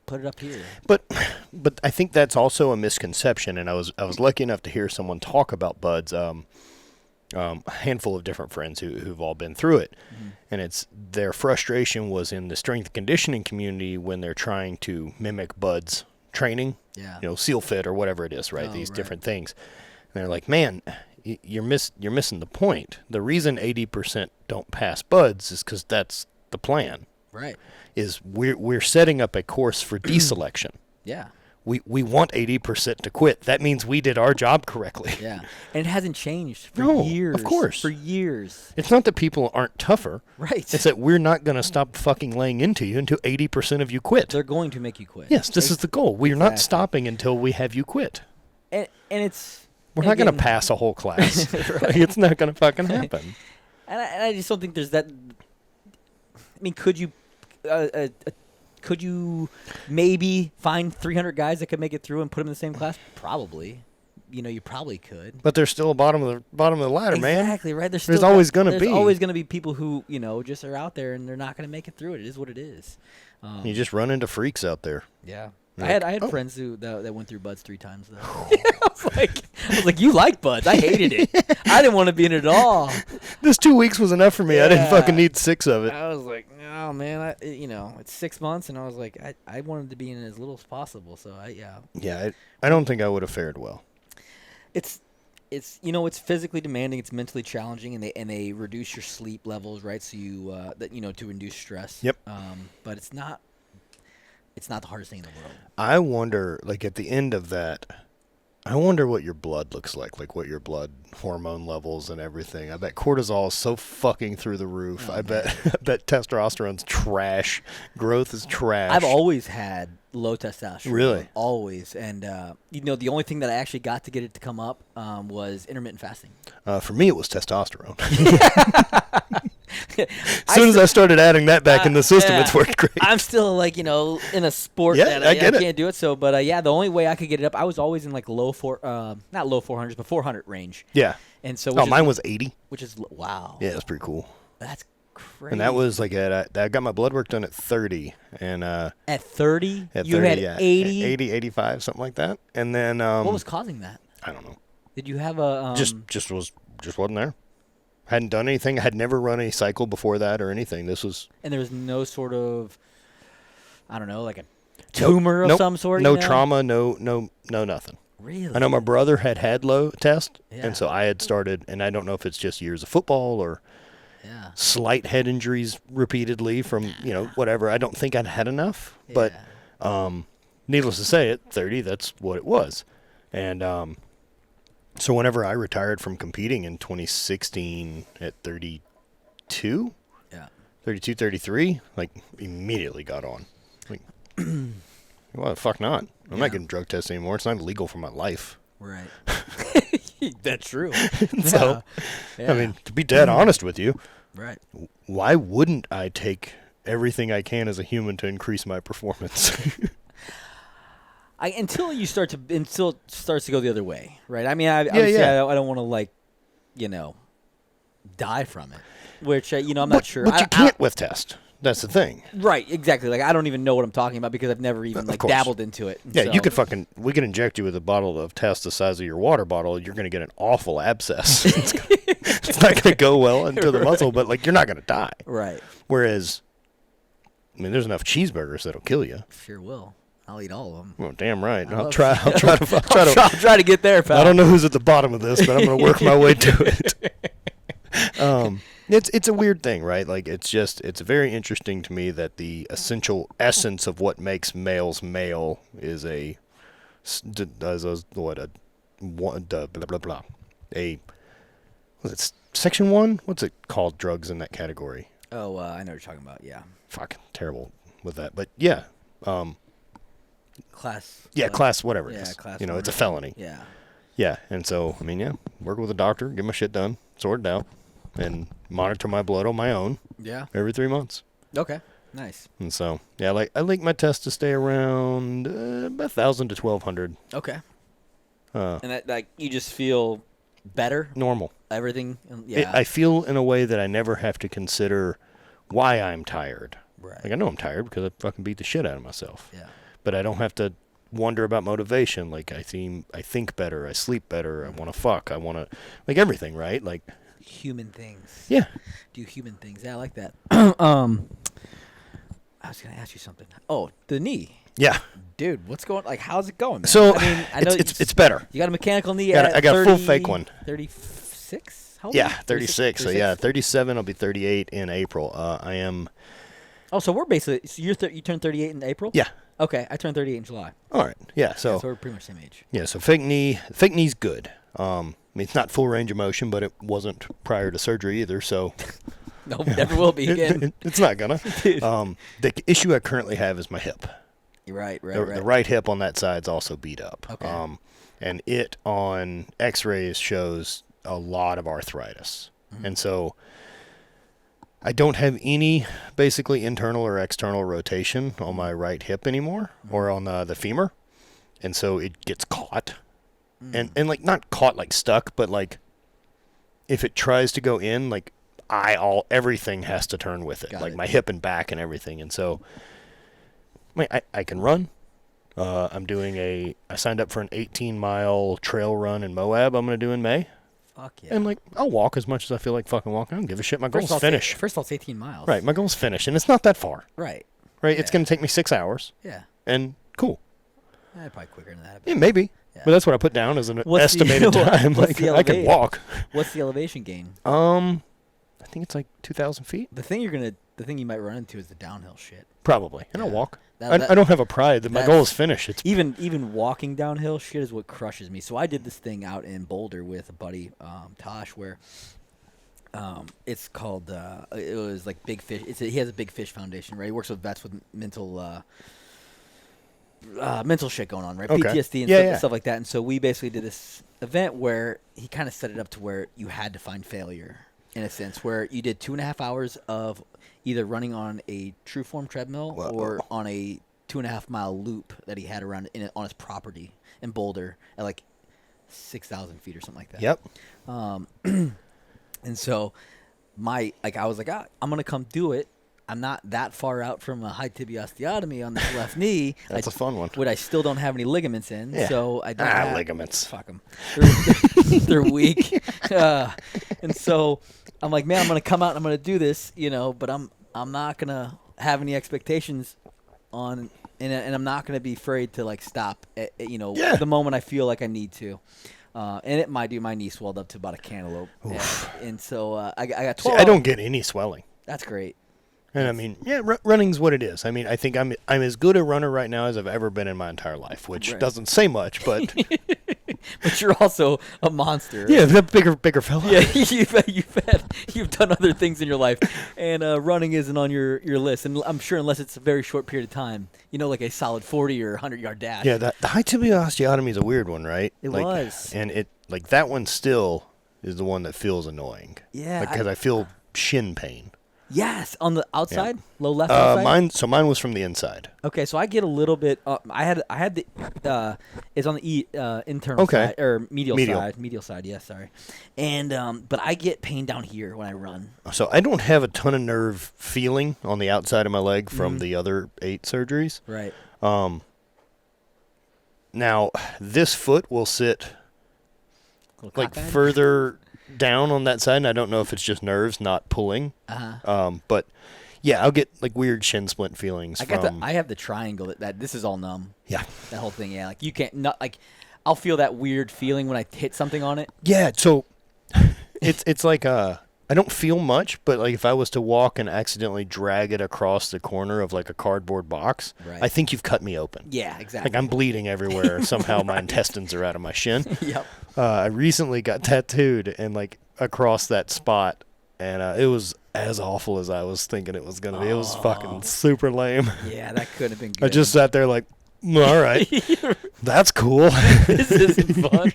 put it up here. But I think that's also a misconception, and I was lucky enough to hear someone talk about buds. A handful of different friends who've all been through it, and it's their frustration was in the strength and conditioning community when they're trying to mimic buds training, seal fit or whatever it is, right? These different things, and they're like, man, you're missing the point. The reason 80% don't pass buds is because that's the plan. Right. Is we're setting up a course for deselection. Yeah. We want 80% to quit. That means we did our job correctly. Yeah. And it hasn't changed for years. Of course. For years. It's not that people aren't tougher. Right. It's that we're not going to stop fucking laying into you until 80% of you quit. They're going to make you quit. Yes, this is the goal. We're not stopping until we have you quit. And it's... We're not going to pass a whole class. Right. It's not going to fucking happen. And I just don't think there's that... I mean, could you maybe find 300 guys that could make it through and put them in the same class? Probably. You probably could. But they're still bottom of the ladder, man. Exactly, right. There's always going to be. There's always going to be people who, just are out there and they're not going to make it through it. It is what it is. You just run into freaks out there. Yeah. Like, I had friends that went through buds 3 times, though. I was like, you like buds. I hated it. I didn't want to be in it at all. This 2 weeks was enough for me. Yeah. I didn't fucking need 6 of it. I was like, oh, man. It's 6 months, and I was like, I wanted to be in it as little as possible. So, Yeah, I don't think I would have fared well. It's physically demanding, it's mentally challenging, and they reduce your sleep levels, right? So to reduce stress. Yep. But it's not the hardest thing in the world. I wonder, like at the end of that, I wonder what your blood looks like what your blood hormone levels and everything. I bet cortisol is so fucking through the roof. I bet testosterone's trash. Growth is trash. I've always had low testosterone. Really? Always. And, the only thing that I actually got to get it to come up was intermittent fasting. For me, it was testosterone. As soon as I started adding that back in the system, it's worked great. I'm still, in a sport that I can't do it. So, but, the only way I could get it up, I was always in, not low 400s, but 400 range. Yeah. And so mine was 80. Which is, wow. Yeah, that's pretty cool. That's crazy. And that was I got my blood work done at 30. And at 30? At you 30, had yeah. 80? 80, 85, something like that. And then... what was causing that? I don't know. Did you have a... Just wasn't there. Hadn't done anything. Had never run a cycle before that or anything. This was... And there was no sort of... I don't know, like a tumor of some sort? No trauma, no nothing. Really? I know my brother had low test, and so I had started, and I don't know if it's just years of football or slight head injuries repeatedly from, whatever. I don't think I'd had enough, but needless to say, at 30, that's what it was. And so whenever I retired from competing in 2016 at 32, 32, 33, immediatally got on. Well, the fuck not. I'm not getting drug tests anymore. It's not illegal for my life. Right. That's true. So, I mean, to be dead honest with you, right? Why wouldn't I take everything I can as a human to increase my performance? Until it starts to go the other way, right? I mean, obviously I don't want to die from it, which I'm not sure. But you can't with test. That's the thing. Right, exactly. I don't even know what I'm talking about because I've never even dabbled into it. Yeah, so. We could inject you with a bottle of test the size of your water bottle. You're going to get an awful abscess. It's not going to go well into the muscle, but you're not going to die. Right. Whereas, there's enough cheeseburgers that'll kill you. Sure will. I'll eat all of them. Well, damn right. I'll try to get there, pal. I don't know who's at the bottom of this, but I'm going to work my way to it. It's a weird thing, right? It's very interesting to me that the essential essence of what makes males male is Section 1? What's it called? Drugs in that category? Oh, I know what you're talking about. Yeah. Fuck, terrible with that, but yeah. Class. Yeah, class whatever it is. Class. It's a felony. Yeah. Yeah, and so work with a doctor, get my shit done, sort it out. And monitor my blood on my own. Yeah. Every 3 months. Okay. Nice. And so, I like my test to stay around 1,000 to 1,200. Okay. And that you just feel better. Normal. Everything. Yeah. I feel in a way that I never have to consider why I'm tired. Right. I know I'm tired because I fucking beat the shit out of myself. Yeah. but I don't have to wonder about motivation. Like I think better, I sleep better, I want to fuck, I want to like everything, right? Like human things. yeah. Do human things. Yeah, I like that. I was gonna ask you something. Oh, the knee. Yeah. Dude, what's going? Like, how's it going, man? So I mean, I know it's better. You got a mechanical knee. I got a full fake one. 36. How old Yeah, are you? 36. So yeah, 37. I'll be 38 in April. I am. Oh, so we're basically. So you turned 38 in April. Yeah. Okay, I turned 38 in July. All right. Yeah. So we're pretty much the same age. Yeah. So fake knee's good. I mean, it's not full range of motion, but it wasn't prior to surgery either. So. No, never will be again. It's not gonna. The issue I currently have is my hip. Right. The right hip on that side's also beat up. Okay. And it on X-rays shows a lot of arthritis. Mm-hmm. And so I don't have any basically internal or external rotation on my right hip anymore, or on the femur. And so it gets caught. And like not caught like stuck, but like if it tries to go in, like everything has to turn with it. My hip and back and everything. And so I can run. I signed up for an 18-mile trail run in Moab I'm going to do in May. Fuck yeah. And like I'll walk as much as I feel like fucking walking. I don't give a shit. My goal's finish. First of all, it's 18 miles. Right, my goal's finish, and it's not that far. Right. Yeah. Yeah. It's going to take me 6 hours. Yeah. And cool. Probably quicker than that. Yeah, maybe. Yeah. But that's what I put down as an estimated time. Like I can walk. What's the elevation gain? I think it's like 2,000 feet. The thing you might run into is the downhill shit. Probably, and I'll walk. I don't have a pride that my goal is finish. It's even walking downhill shit is what crushes me. So I did this thing out in Boulder with a buddy, Tosh, where it's called it was like Big Fish. He has a Big Fish Foundation, right? He works with vets with mental shit going on, right? Okay. PTSD and stuff like that. And so we basically did this event where he kind of set it up to where you had to find failure, in a sense, where you did 2.5 hours of either running on a true form treadmill or on a 2.5 mile loop that he had around on his property in Boulder at like 6,000 feet or something like that. Yep. And so I was like, I'm gonna come do it. I'm not that far out from a high tibia osteotomy on this left knee. That's a fun one. But I still don't have any ligaments in, so I don't have ligaments. Fuck them. They're weak. And so I'm like, man, I'm gonna come out and I'm gonna do this, but I'm not gonna have any expectations on, and I'm not gonna be afraid to like stop at the moment I feel like I need to. And it might do. My knee swelled up to about a cantaloupe, and so I got 12. See, I don't get any swelling. That's great. And I mean, running's what it is. I mean, I think I'm as good a runner right now as I've ever been in my entire life, which doesn't say much, but but you're also a monster. Yeah, the bigger fella. Yeah, you've done other things in your life, and running isn't on your list. And I'm sure unless it's a very short period of time, like a solid 40 or 100-yard dash. Yeah, the high tibia osteotomy is a weird one, right? It was, and it that one still is the one that feels annoying. Yeah, because I feel shin pain. Yes, on the outside, low left outside. Mine was from the inside. Okay, so I get a little bit. I had the it's on the internal side or medial side. Yeah, sorry. And but I get pain down here when I run. So I don't have a ton of nerve feeling on the outside of my leg from the other 8 surgeries. Right. Now this foot will sit like further down on that side, and I don't know if it's just nerves not pulling. But yeah, I'll get like weird shin splint feelings. I have the triangle that this is all numb. Yeah, that whole thing. Yeah, like you can't I'll feel that weird feeling when I hit something on it. Yeah, so it's like I don't feel much, but like if I was to walk and accidentally drag it across the corner of like a cardboard box, I think you've cut me open. Yeah, exactly. Like I'm bleeding everywhere. Somehow my intestines are out of my shin. Yep. I recently got tattooed and like across that spot, and it was as awful as I was thinking it was gonna be. It was fucking super lame. Yeah, that could have been good. I just sat there like, all right, that's cool. This isn't fun.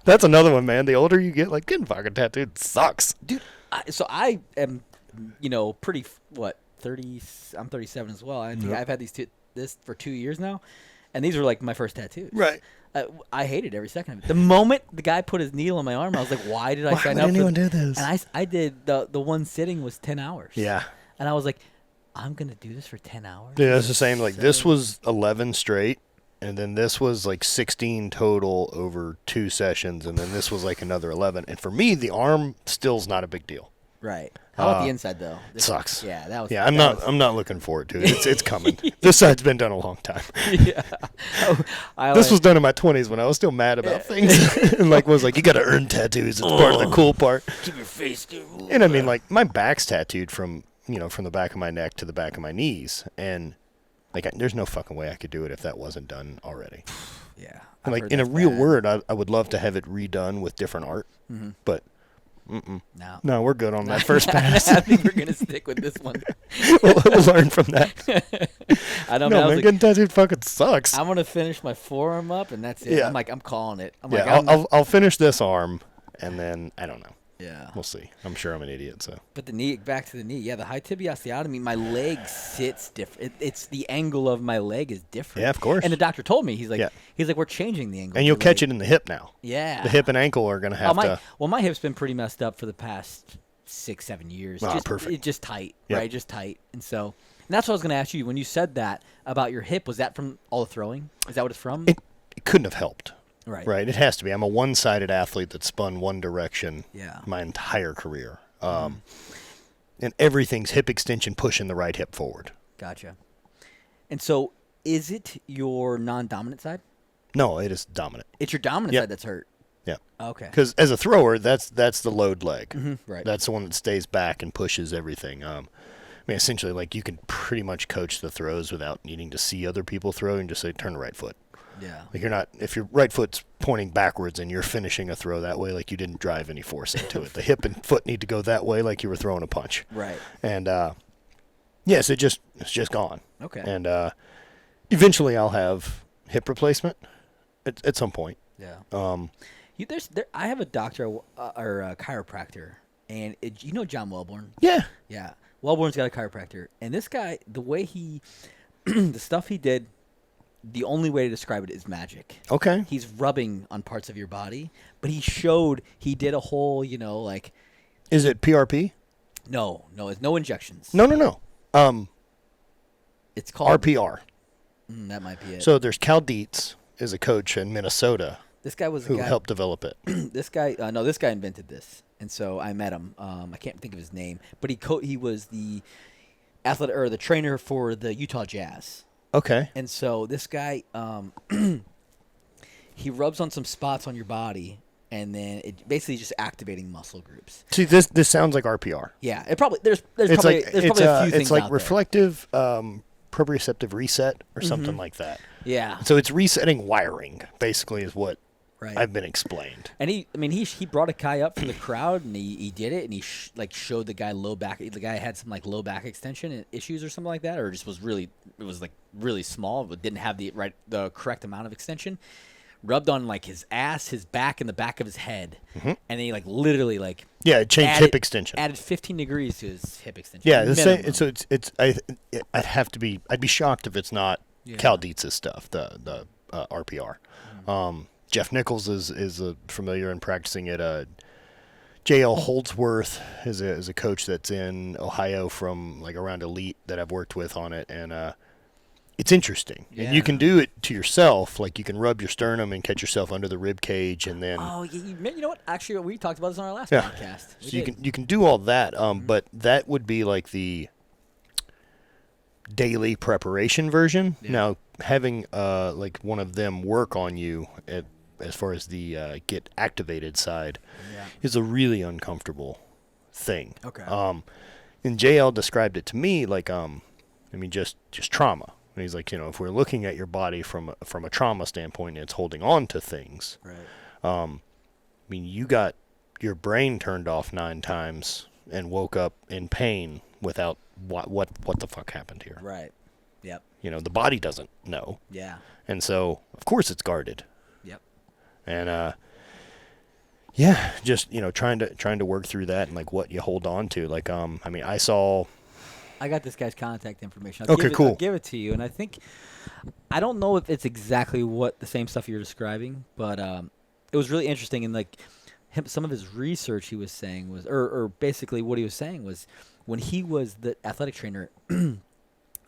That's another one, man. The older you get, like getting fucking tattooed sucks, dude. So I am, pretty 30. I'm 37 as well. I think I've had this for 2 years now, and these were like my first tattoos. Right. I hated every second of it. The moment the guy put his needle on my arm, I was like, "Why did I sign up?" Why would anyone do this? And I did the one sitting was 10 hours. Yeah. And I was like, I'm gonna do this for 10 hours. Yeah, it's the same. Like this was 11 straight, and then this was like 16 total over 2 sessions, and then this was like another 11. And for me, the arm still's not a big deal. Right. How about the inside though? Sucks. Yeah, that was. Yeah, I'm not looking forward to it. It's coming. This side's been done a long time. Yeah. This was done in my 20s when I was still mad about things, and like was like, you got to earn tattoos. It's part of the cool part. Keep your face, dude. And I mean, like my back's tattooed from the back of my neck to the back of my knees, and like there's no fucking way I could do it if that wasn't done already. Yeah. And like in a real word, I would love to have it redone with different art, but. No, we're good on that first pass. I think we're gonna stick with this one. we'll learn from that. I don't know. Man, getting tattooed fucking sucks. I'm gonna finish my forearm up, and that's it. Yeah. I'm calling it. I'll finish this arm, and then I don't know. Yeah. We'll see. I'm sure I'm an idiot. So. But the knee, back to the knee. Yeah, the high tibia osteotomy. My leg sits different. It's the angle of my leg is different. Yeah, of course. And the doctor told me he's like we're changing the angle. And you'll catch it in the hip now. Yeah. The hip and ankle are gonna have to. Well, my hip's been pretty messed up for the past 6-7 years. Perfect. It's just tight, right? Just tight. And that's what I was gonna ask you when you said that about your hip. Was that from all the throwing? Is that what it's from? It couldn't have helped. Right. It has to be. I'm a one-sided athlete that spun one direction my entire career. And everything's hip extension pushing the right hip forward. Gotcha. And so is it your non-dominant side? No, it is dominant. It's your dominant side that's hurt. Yeah. Okay. Because as a thrower, that's the load leg. Right. That's the one that stays back and pushes everything. I mean, essentially, like you can pretty much coach the throws without needing to see other people throw and just say, turn the right foot. Yeah. Like if your right foot's pointing backwards and you're finishing a throw that way, like you didn't drive any force into it. The hip and foot need to go that way, like you were throwing a punch. Right. And yes, it's just gone. Okay. And eventually, I'll have hip replacement at some point. Yeah. I have a doctor or a chiropractor, and you know John Wellborn. Yeah. Yeah. Wellborn's got a chiropractor, and this guy, the way the stuff he did. The only way to describe it is magic. Okay. He's rubbing on parts of your body, but he did a whole, like. Is it PRP? No, it's no injections. No. It's called RPR. That might be it. So there's Cal Dietz is a coach in Minnesota. This guy was who helped develop it. This guy invented this, and so I met him. I can't think of his name, but he was the athlete or the trainer for the Utah Jazz. Okay. And so this guy, he rubs on some spots on your body, and then it basically just activating muscle groups. See, this sounds like RPR. Yeah, it probably there's probably a few things out there. It's like reflective proprioceptive reset or something like that. Yeah. So it's resetting wiring, basically, is what I've been explained. And he brought a guy up from the crowd, and he did it, and he showed the guy low back. The guy had some low back extension issues or something like that, or just was really small, but didn't have the correct amount of extension. Rubbed on his ass, his back, and the back of his head, and then he literally it changed hip extension. Added 15 degrees to his hip extension. Yeah, the same. So I'd be shocked if it's not Cal Dietz's stuff, the RPR. Jeff Nichols is familiar in practicing it. J.L. Holdsworth is a coach that's in Ohio from around Elite that I've worked with on it, and it's interesting. Yeah. And you can do it to yourself, you can rub your sternum and catch yourself under the rib cage, and then you know what? Actually, we talked about this on our last podcast. So you can do all that, but that would be the daily preparation version. Yeah. Now having one of them work on you as far as the get activated side is a really uncomfortable thing. Okay. And JL described it to me just trauma. And he's like, if we're looking at your body from a trauma standpoint, it's holding on to things. Right. You got your brain turned off 9 times and woke up in pain without what the fuck happened here. Right. Yep. The body doesn't know. Yeah. And so, of course, it's guarded. Yep. And just trying to work through that and what you hold on to. I got this guy's contact information. Cool. I'll give it to you, and I don't know if it's exactly what the same stuff you're describing, but it was really interesting. And some of his research he was saying was, or basically what he was saying was, when he was the athletic trainer,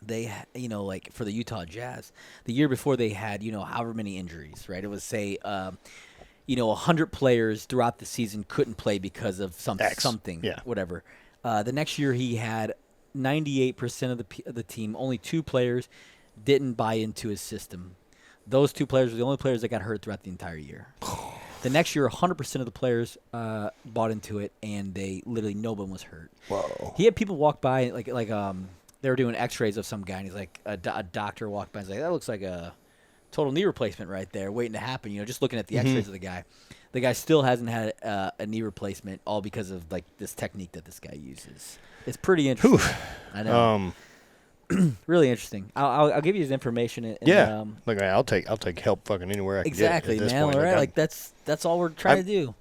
they, like for the Utah Jazz, the year before they had, however many injuries, right? It was say, 100 players throughout the season couldn't play because of something, whatever. The next year he had 98% of the team. Only 2 players didn't buy into his system. Those 2 players were the only players that got hurt throughout the entire year. The next year, 100% of the players bought into it, and literally no one was hurt. Whoa. He had people walk by, like they were doing X-rays of some guy, and he's like, a doctor walked by and was like, that looks like a total knee replacement right there, waiting to happen. Just looking at the X-rays of the guy. The guy still hasn't had a knee replacement, all because of like this technique that this guy uses. It's pretty interesting. I know. Really interesting. I'll give you his information. And, look, I'll take help fucking anywhere I can exactly, get it at this man. point. All right, like that's all we're trying to do.